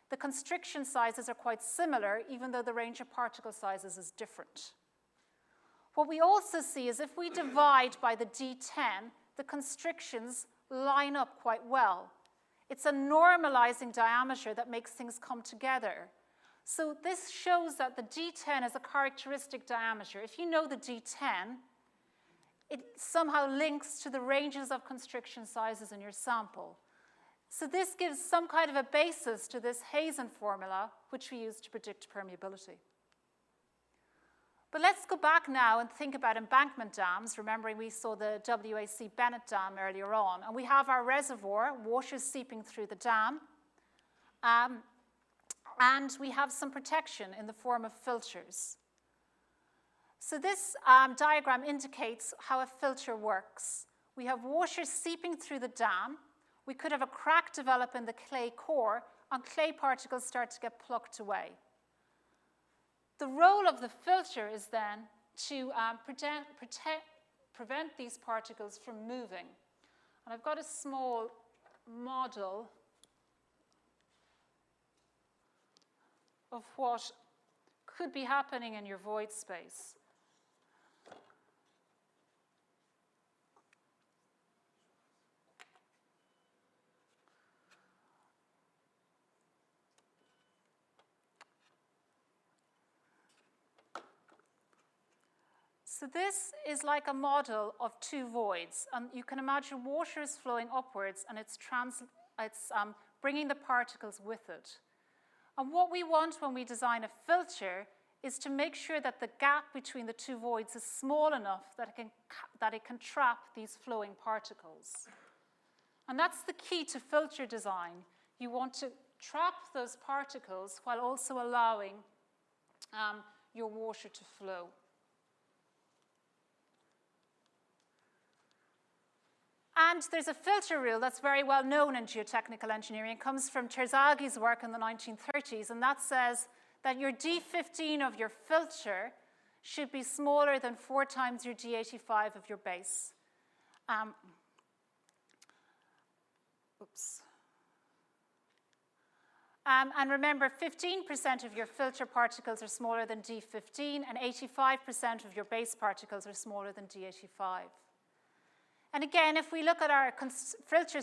The constriction sizes are quite similar, even though the range of particle sizes is different. What we also see is if we divide by the D10, the constrictions line up quite well. It's a normalizing diameter that makes things come together. So this shows that the D10 is a characteristic diameter. If you know the D10, it somehow links to the ranges of constriction sizes in your sample. So this gives some kind of a basis to this Hazen formula, which we use to predict permeability. But let's go back now and think about embankment dams, remembering we saw the WAC Bennett Dam earlier on. And we have our reservoir, water seeping through the dam, and we have some protection in the form of filters. So this diagram indicates how a filter works. We have water seeping through the dam. We could have a crack develop in the clay core, and clay particles start to get plucked away. The role of the filter is then to prevent these particles from moving. And I've got a small model of what could be happening in your void space. So this is like a model of two voids. And you can imagine water is flowing upwards, and it's bringing the particles with it. And what we want when we design a filter is to make sure that the gap between the two voids is small enough that it can trap these flowing particles. And that's the key to filter design. You want to trap those particles while also allowing your water to flow. And there's a filter rule that's very well known in geotechnical engineering. It comes from Terzagh's work in the 1930s, and that says that your D15 of your filter should be smaller than 4 times your D85 of your base. And remember, 15% of your filter particles are smaller than D15, and 85% of your base particles are smaller than D85. And again, if we look at our filter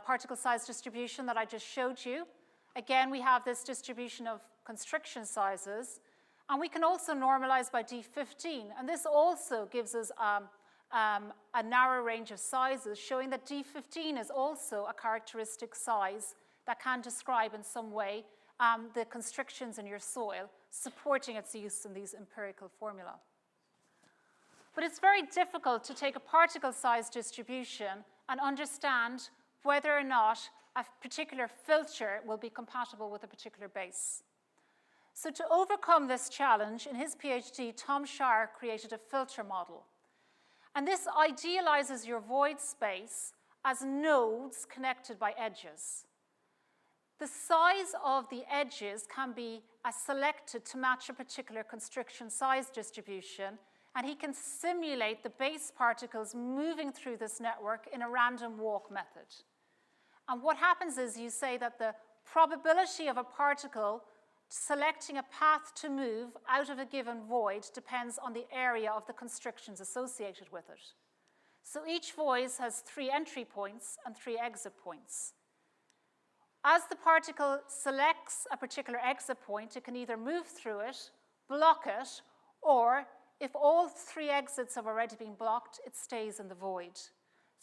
particle size distribution that I just showed you, again, we have this distribution of constriction sizes. And we can also normalize by D15. And this also gives us a narrow range of sizes, showing that D15 is also a characteristic size that can describe in some way the constrictions in your soil, supporting its use in these empirical formula. But it's very difficult to take a particle size distribution and understand whether or not a particular filter will be compatible with a particular base. So to overcome this challenge, in his PhD, Tom Shire created a filter model. And this idealizes your void space as nodes connected by edges. The size of the edges can be selected to match a particular constriction size distribution, and he can simulate the base particles moving through this network in a random walk method. And what happens is you say that the probability of a particle selecting a path to move out of a given void depends on the area of the constrictions associated with it. So each void has 3 entry points and 3 exit points. As the particle selects a particular exit point, it can either move through it, block it, or if all 3 exits have already been blocked, it stays in the void.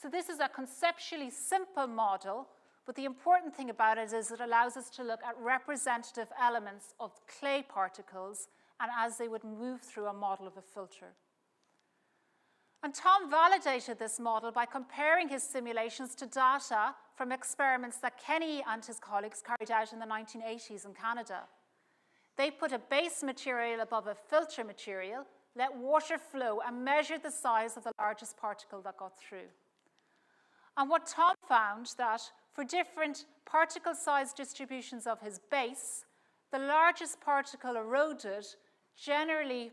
So this is a conceptually simple model, but the important thing about it is it allows us to look at representative elements of clay particles and as they would move through a model of a filter. And Tom validated this model by comparing his simulations to data from experiments that Kenny and his colleagues carried out in the 1980s in Canada. They put a base material above a filter material, let water flow, and measured the size of the largest particle that got through. And what Tom found that for different particle size distributions of his base, the largest particle eroded generally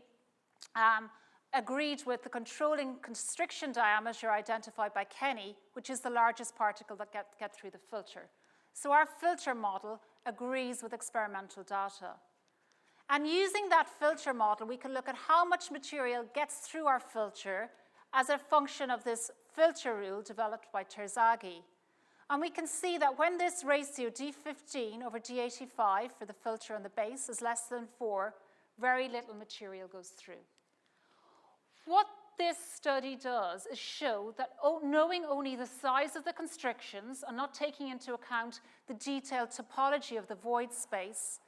agreed with the controlling constriction diameter identified by Kenny, which is the largest particle that get through the filter. So our filter model agrees with experimental data. And using that filter model, we can look at how much material gets through our filter as a function of this filter rule developed by Terzaghi. And we can see that when this ratio D15 over D85 for the filter and the base is less than 4, very little material goes through. What this study does is show that knowing only the size of the constrictions and not taking into account the detailed topology of the void space,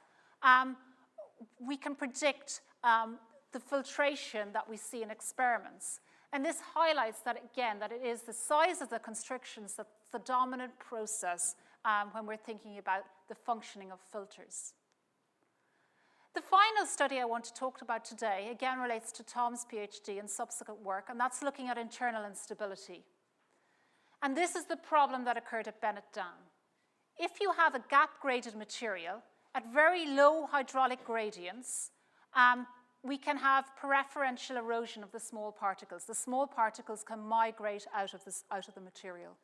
we can predict the filtration that we see in experiments. And this highlights that, again, that it is the size of the constrictions that's the dominant process when we're thinking about the functioning of filters. The final study I want to talk about today, again, relates to Tom's PhD and subsequent work, and that's looking at internal instability. And this is the problem that occurred at Bennett Dam. If you have a gap-graded material at very low hydraulic gradients, we can have preferential erosion of the small particles. The small particles can migrate out of the material.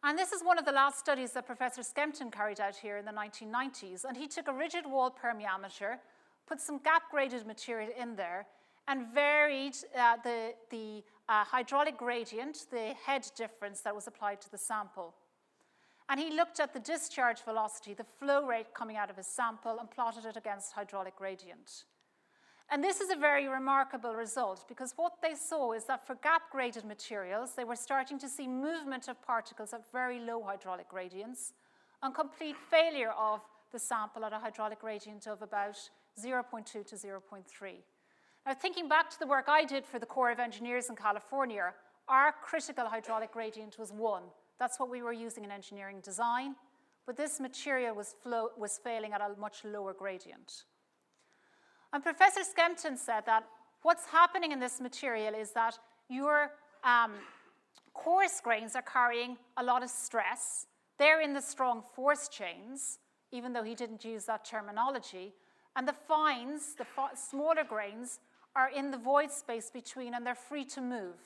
And this is one of the last studies that Professor Skempton carried out here in the 1990s. And he took a rigid wall permeameter, put some gap-graded material in there, and varied the hydraulic gradient, the head difference that was applied to the sample. And he looked at the discharge velocity, the flow rate coming out of his sample, and plotted it against hydraulic gradient. And this is a very remarkable result, because what they saw is that for gap-graded materials, they were starting to see movement of particles at very low hydraulic gradients and complete failure of the sample at a hydraulic gradient of about 0.2 to 0.3. Now, thinking back to the work I did for the Corps of Engineers in California, our critical hydraulic gradient was 1. That's what we were using in engineering design, but this material was failing at a much lower gradient. And Professor Skempton said that what's happening in this material is that your coarse grains are carrying a lot of stress. They're in the strong force chains, even though he didn't use that terminology. And the fines, the smaller grains, are in the void space between, and they're free to move.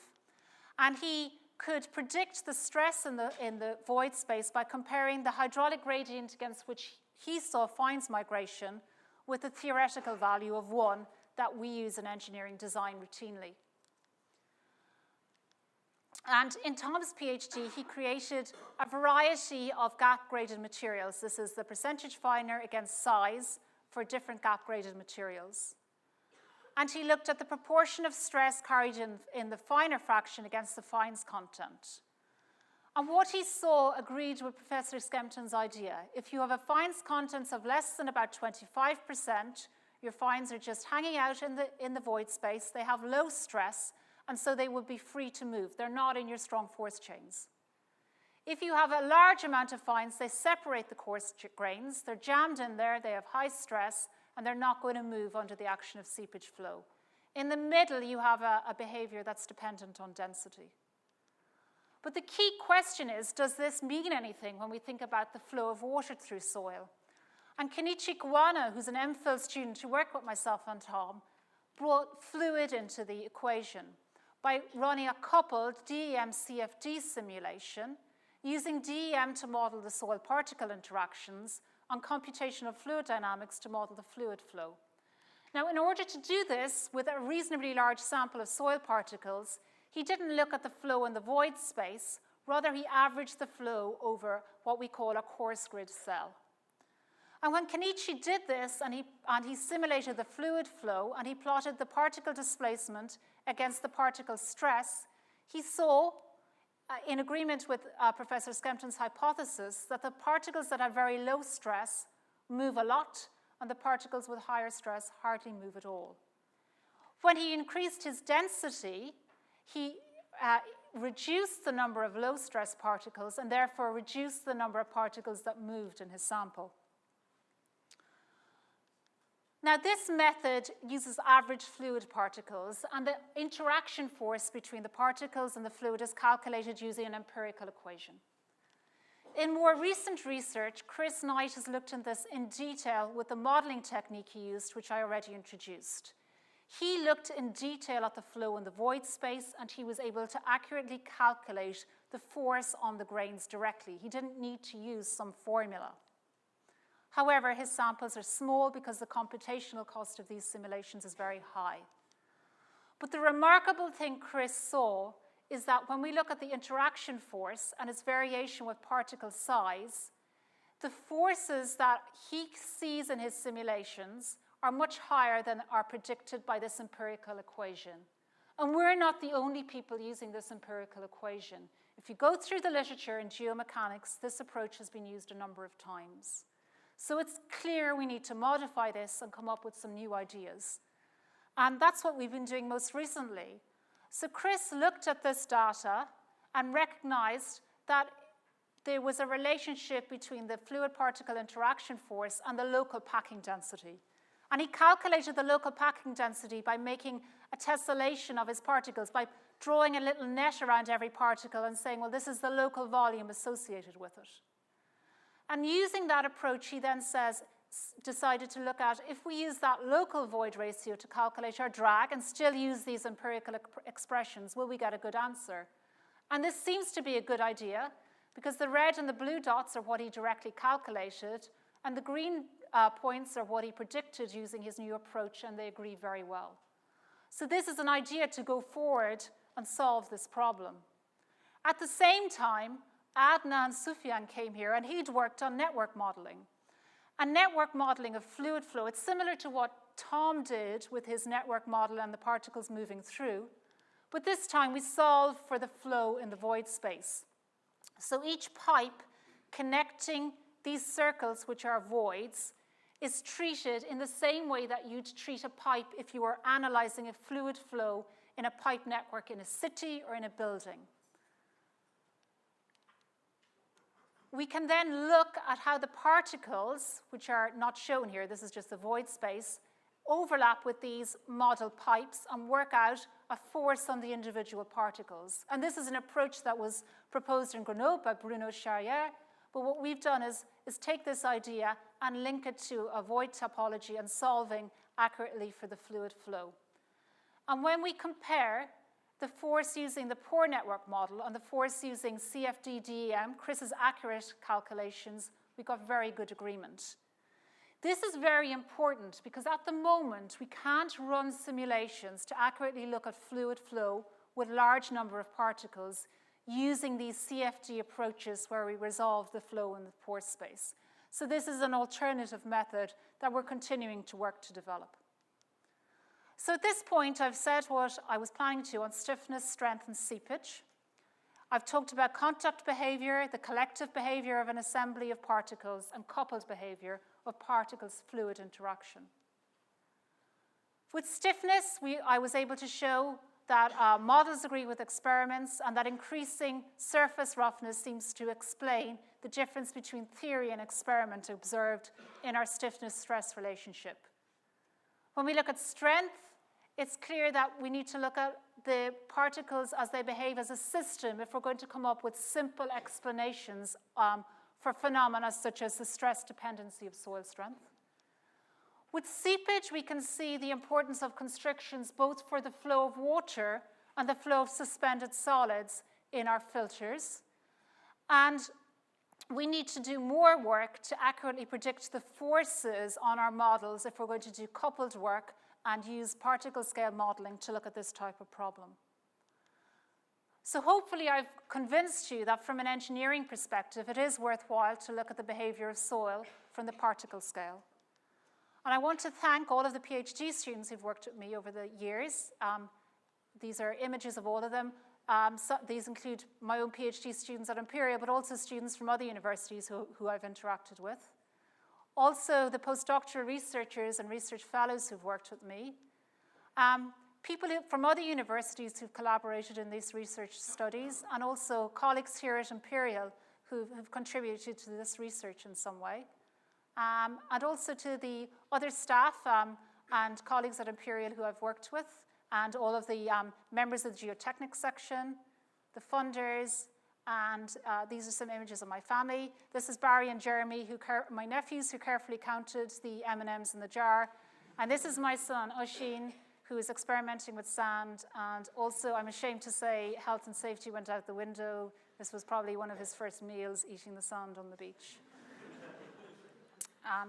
And he could predict the stress in the void space by comparing the hydraulic gradient against which he saw fines migration with a theoretical value of 1 that we use in engineering design routinely. And in Tom's PhD, he created a variety of gap-graded materials. This is the percentage finer against size for different gap-graded materials. And he looked at the proportion of stress carried in the finer fraction against the fines content. And what he saw agreed with Professor Skempton's idea. If you have a fines contents of less than about 25%, your fines are just hanging out in the void space. They have low stress, and so they would be free to move. They're not in your strong force chains. If you have a large amount of fines, they separate the coarse grains. They're jammed in there. They have high stress, and they're not going to move under the action of seepage flow. In the middle, you have a behavior that's dependent on density. But the key question is, does this mean anything when we think about the flow of water through soil? And Kenichi Kawana, who's an MPhil student who worked with myself and Tom, brought fluid into the equation by running a coupled DEM-CFD simulation using DEM to model the soil particle interactions and computational fluid dynamics to model the fluid flow. Now, in order to do this with a reasonably large sample of soil particles, he didn't look at the flow in the void space. Rather, he averaged the flow over what we call a coarse grid cell. And when Kenichi did this, and he simulated the fluid flow, and he plotted the particle displacement against the particle stress, he saw, in agreement with Professor Skempton's hypothesis, that the particles that have very low stress move a lot, and the particles with higher stress hardly move at all. When he increased his density, he reduced the number of low-stress particles and therefore reduced the number of particles that moved in his sample. Now, this method uses average fluid particles, and the interaction force between the particles and the fluid is calculated using an empirical equation. In more recent research, Chris Knight has looked at this in detail with the modeling technique he used, which I already introduced. He looked in detail at the flow in the void space, and he was able to accurately calculate the force on the grains directly. He didn't need to use some formula. However, his samples are small because the computational cost of these simulations is very high. But the remarkable thing Chris saw is that when we look at the interaction force and its variation with particle size, the forces that he sees in his simulations are much higher than are predicted by this empirical equation. And we're not the only people using this empirical equation. If you go through the literature in geomechanics, this approach has been used a number of times. So it's clear we need to modify this and come up with some new ideas. And that's what we've been doing most recently. So Chris looked at this data and recognized that there was a relationship between the fluid-particle interaction force and the local packing density. And he calculated the local packing density by making a tessellation of his particles, by drawing a little net around every particle and saying, well, this is the local volume associated with it. And using that approach, he then decided to look at, if we use that local void ratio to calculate our drag and still use these empirical expressions, will we get a good answer? And this seems to be a good idea, because the red and the blue dots are what he directly calculated, and the green points are what he predicted using his new approach, and they agree very well. So this is an idea to go forward and solve this problem. At the same time, Adnan Sufyan came here, and he'd worked on network modeling. And network modeling of fluid flow, it's similar to what Tom did with his network model and the particles moving through, but this time we solve for the flow in the void space. So each pipe connecting these circles, which are voids, is treated in the same way that you'd treat a pipe if you were analyzing a fluid flow in a pipe network in a city or in a building. We can then look at how the particles, which are not shown here, this is just the void space, overlap with these model pipes and work out a force on the individual particles. And this is an approach that was proposed in Grenoble by Bruno Charrière, but what we've done is take this idea and link it to a void topology and solving accurately for the fluid flow. And when we compare the force using the pore network model and the force using CFD-DEM, Chris's accurate calculations, we got very good agreement. This is very important because at the moment, we can't run simulations to accurately look at fluid flow with large number of particles using these CFD approaches where we resolve the flow in the pore space. So this is an alternative method that we're continuing to work to develop. So at this point, I've said what I was planning to on stiffness, strength, and seepage. I've talked about contact behavior, the collective behavior of an assembly of particles, and coupled behavior of particles-fluid interaction. With stiffness, I was able to show that models agree with experiments and that increasing surface roughness seems to explain the difference between theory and experiment observed in our stiffness-stress relationship. When we look at strength, it's clear that we need to look at the particles as they behave as a system if we're going to come up with simple explanations for phenomena such as the stress dependency of soil strength. With seepage, we can see the importance of constrictions both for the flow of water and the flow of suspended solids in our filters. And we need to do more work to accurately predict the forces on our models if we're going to do coupled work and use particle scale modeling to look at this type of problem. So hopefully I've convinced you that from an engineering perspective, it is worthwhile to look at the behavior of soil from the particle scale. And I want to thank all of the PhD students who've worked with me over the years. These are images of all of them. So these include my own PhD students at Imperial, but also students from other universities who I've interacted with. Also, the postdoctoral researchers and research fellows who've worked with me. People from other universities who've collaborated in these research studies, and also colleagues here at Imperial who've contributed to this research in some way. And also to the other staff and colleagues at Imperial who I've worked with, and all of the members of the geotechnics section, the funders, and these are some images of my family. This is Barry and Jeremy, my nephews, who carefully counted the M&Ms in the jar. And this is my son, Oisin, who is experimenting with sand. And also, I'm ashamed to say, health and safety went out the window. This was probably one of his first meals, eating the sand on the beach.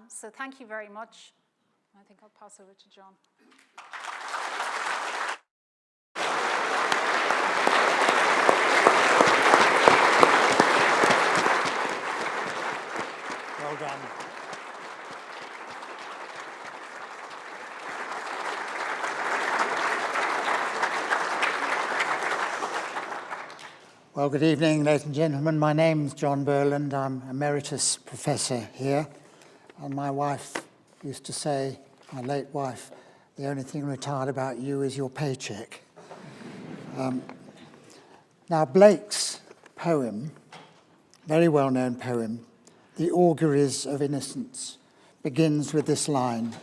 So thank you very much. I think I'll pass over to John. Well done. Well, good evening, ladies and gentlemen. My name's John Burland. I'm Emeritus Professor here. And my wife used to say, my late wife, the only thing retired about you is your paycheck. Now, Blake's poem, very well-known poem, The Auguries of Innocence, begins with this line: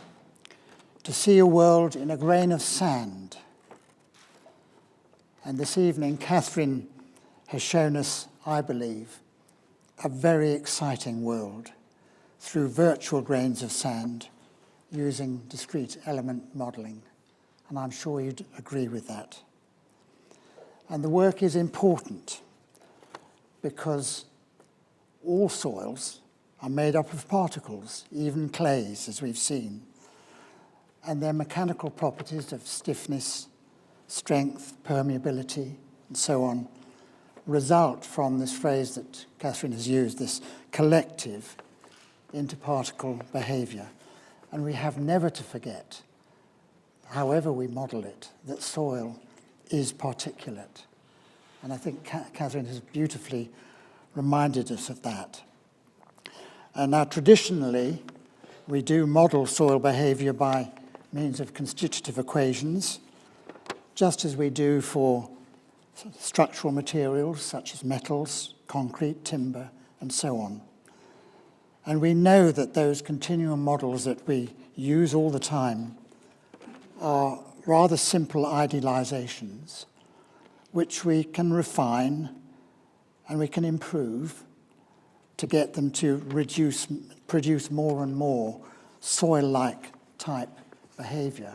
to see a world in a grain of sand. And this evening, Catherine has shown us, I believe, a very exciting world through virtual grains of sand using discrete element modeling. And I'm sure you'd agree with that. And the work is important because all soils are made up of particles, even clays, as we've seen. And their mechanical properties of stiffness, strength, permeability, and so on result from this phrase that Catherine has used, this collective interparticle behavior. And we have never to forget, however we model it, that soil is particulate. And I think Catherine has beautifully reminded us of that. And now traditionally, we do model soil behavior by means of constitutive equations, just as we do for structural materials such as metals, concrete, timber, and so on. And we know that those continuum models that we use all the time are rather simple idealizations, which we can refine and we can improve to get them to produce more and more soil-like type behavior.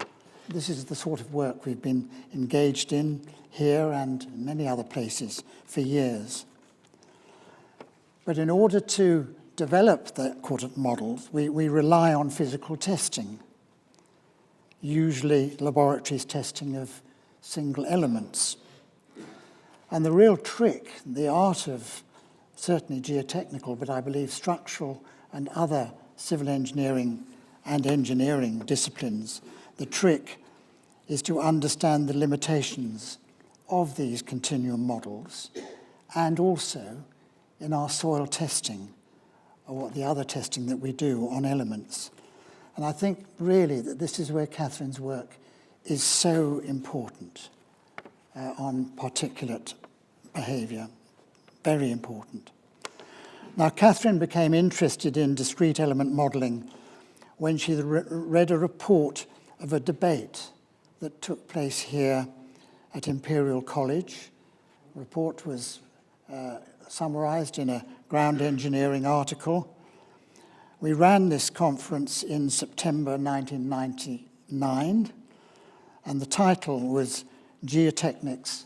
This is the sort of work we've been engaged in here and in many other places for years. But in order to develop the quartet models, we rely on physical testing, usually laboratories testing of single elements. And the real trick, the art of certainly geotechnical, but I believe structural and other civil engineering and engineering disciplines, the trick is to understand the limitations of these continuum models, and also in our soil testing, or the other testing that we do on elements. And I think really that this is where Catherine's work is so important on particulate behavior, very important. Now, Catherine became interested in discrete element modeling when she read a report of a debate that took place here at Imperial College. The report was summarized in a ground engineering article. We ran this conference in September 1999, and the title was Geotechnics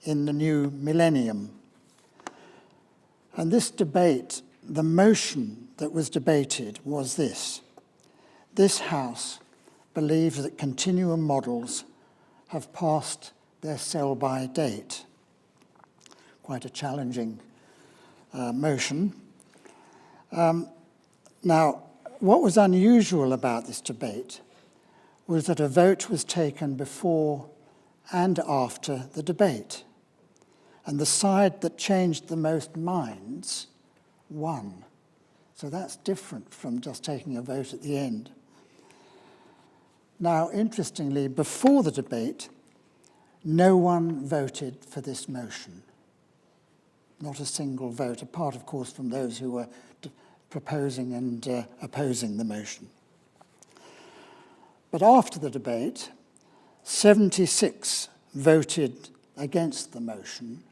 in the New Millennium. And this debate, the motion that was debated was this: this House believes that continuum models have passed their sell-by date. quite a challenging motion. Now, what was unusual about this debate was that a vote was taken before and after the debate. And the side that changed the most minds won. So that's different from just taking a vote at the end. Now, interestingly, before the debate, no one voted for this motion. Not a single vote, apart, of course, from those who were proposing and opposing the motion. But after the debate, 76 voted against the motion.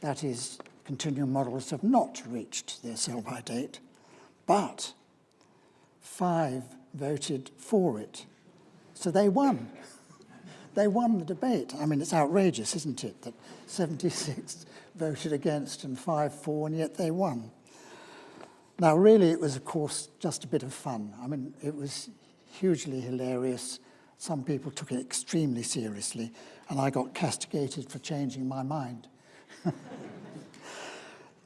That is, continuum models have not reached their sell-by date, but 5 voted for it. So they won. They won the debate. I mean, it's outrageous, isn't it, that 76 voted against and 5 for, and yet they won. Now, really, it was, of course, just a bit of fun. I mean, it was hugely hilarious. Some people took it extremely seriously, and I got castigated for changing my mind.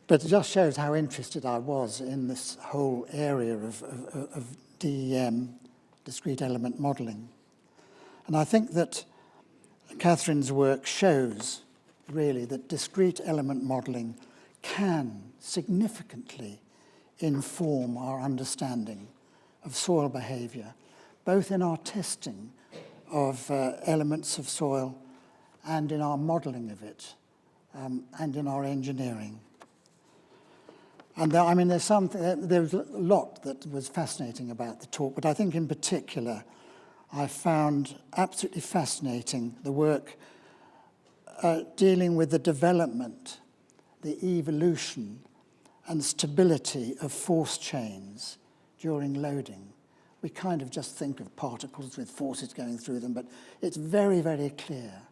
But it just shows how interested I was in this whole area of DEM, discrete element modeling. And I think that Catherine's work shows, really, that discrete element modeling can significantly inform our understanding of soil behavior, both in our testing of elements of soil and in our modeling of it, and in our engineering. And I mean, there's a lot that was fascinating about the talk, but I think in particular, I found absolutely fascinating the work dealing with the development, the evolution, and stability of force chains during loading. We kind of just think of particles with forces going through them, but it's very, very clear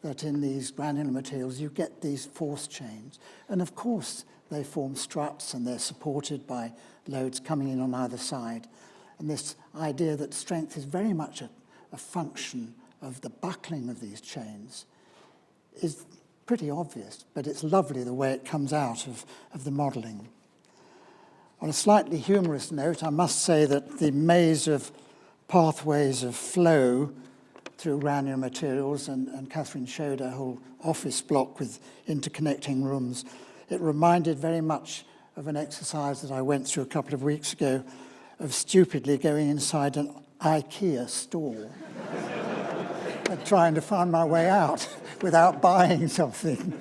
that in these granular materials you get these force chains. And of course, they form struts and they're supported by loads coming in on either side. And this idea that strength is very much a function of the buckling of these chains is pretty obvious, but it's lovely the way it comes out of the modelling. On a slightly humorous note, I must say that the maze of pathways of flow through granular materials, and Catherine showed a whole office block with interconnecting rooms. It reminded very much of an exercise that I went through a couple of weeks ago of stupidly going inside an IKEA store and trying to find my way out without buying something.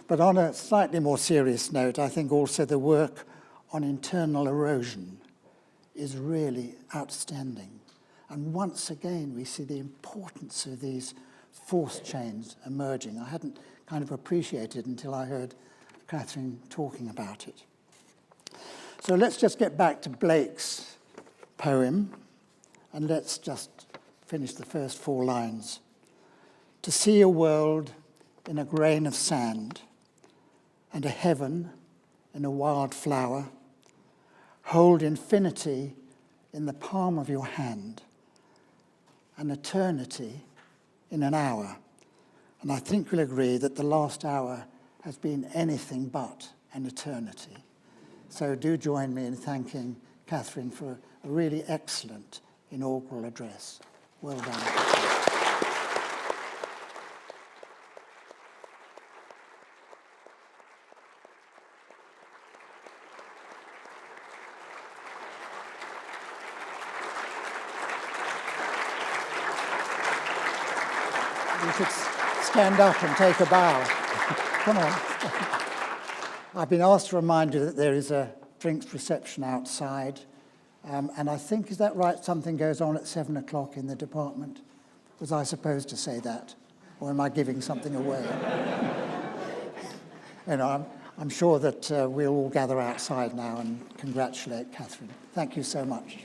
But on a slightly more serious note, I think also the work on internal erosion is really outstanding. And once again, we see the importance of these force chains emerging. I hadn't kind of appreciated until I heard Catherine talking about it. So let's just get back to Blake's poem, and let's just finish the first 4 lines. To see a world in a grain of sand, and a heaven in a wild flower, hold infinity in the palm of your hand, an eternity in an hour. And I think we'll agree that the last hour has been anything but an eternity. So do join me in thanking Catherine for a really excellent inaugural address. Well done, Catherine. You should stand up and take a bow. Come on. I've been asked to remind you that there is a drinks reception outside. And I think, is that right, something goes on at 7 o'clock in the department? Was I supposed to say that? Or am I giving something away? You know, I'm sure that we'll all gather outside now and congratulate Catherine. Thank you so much.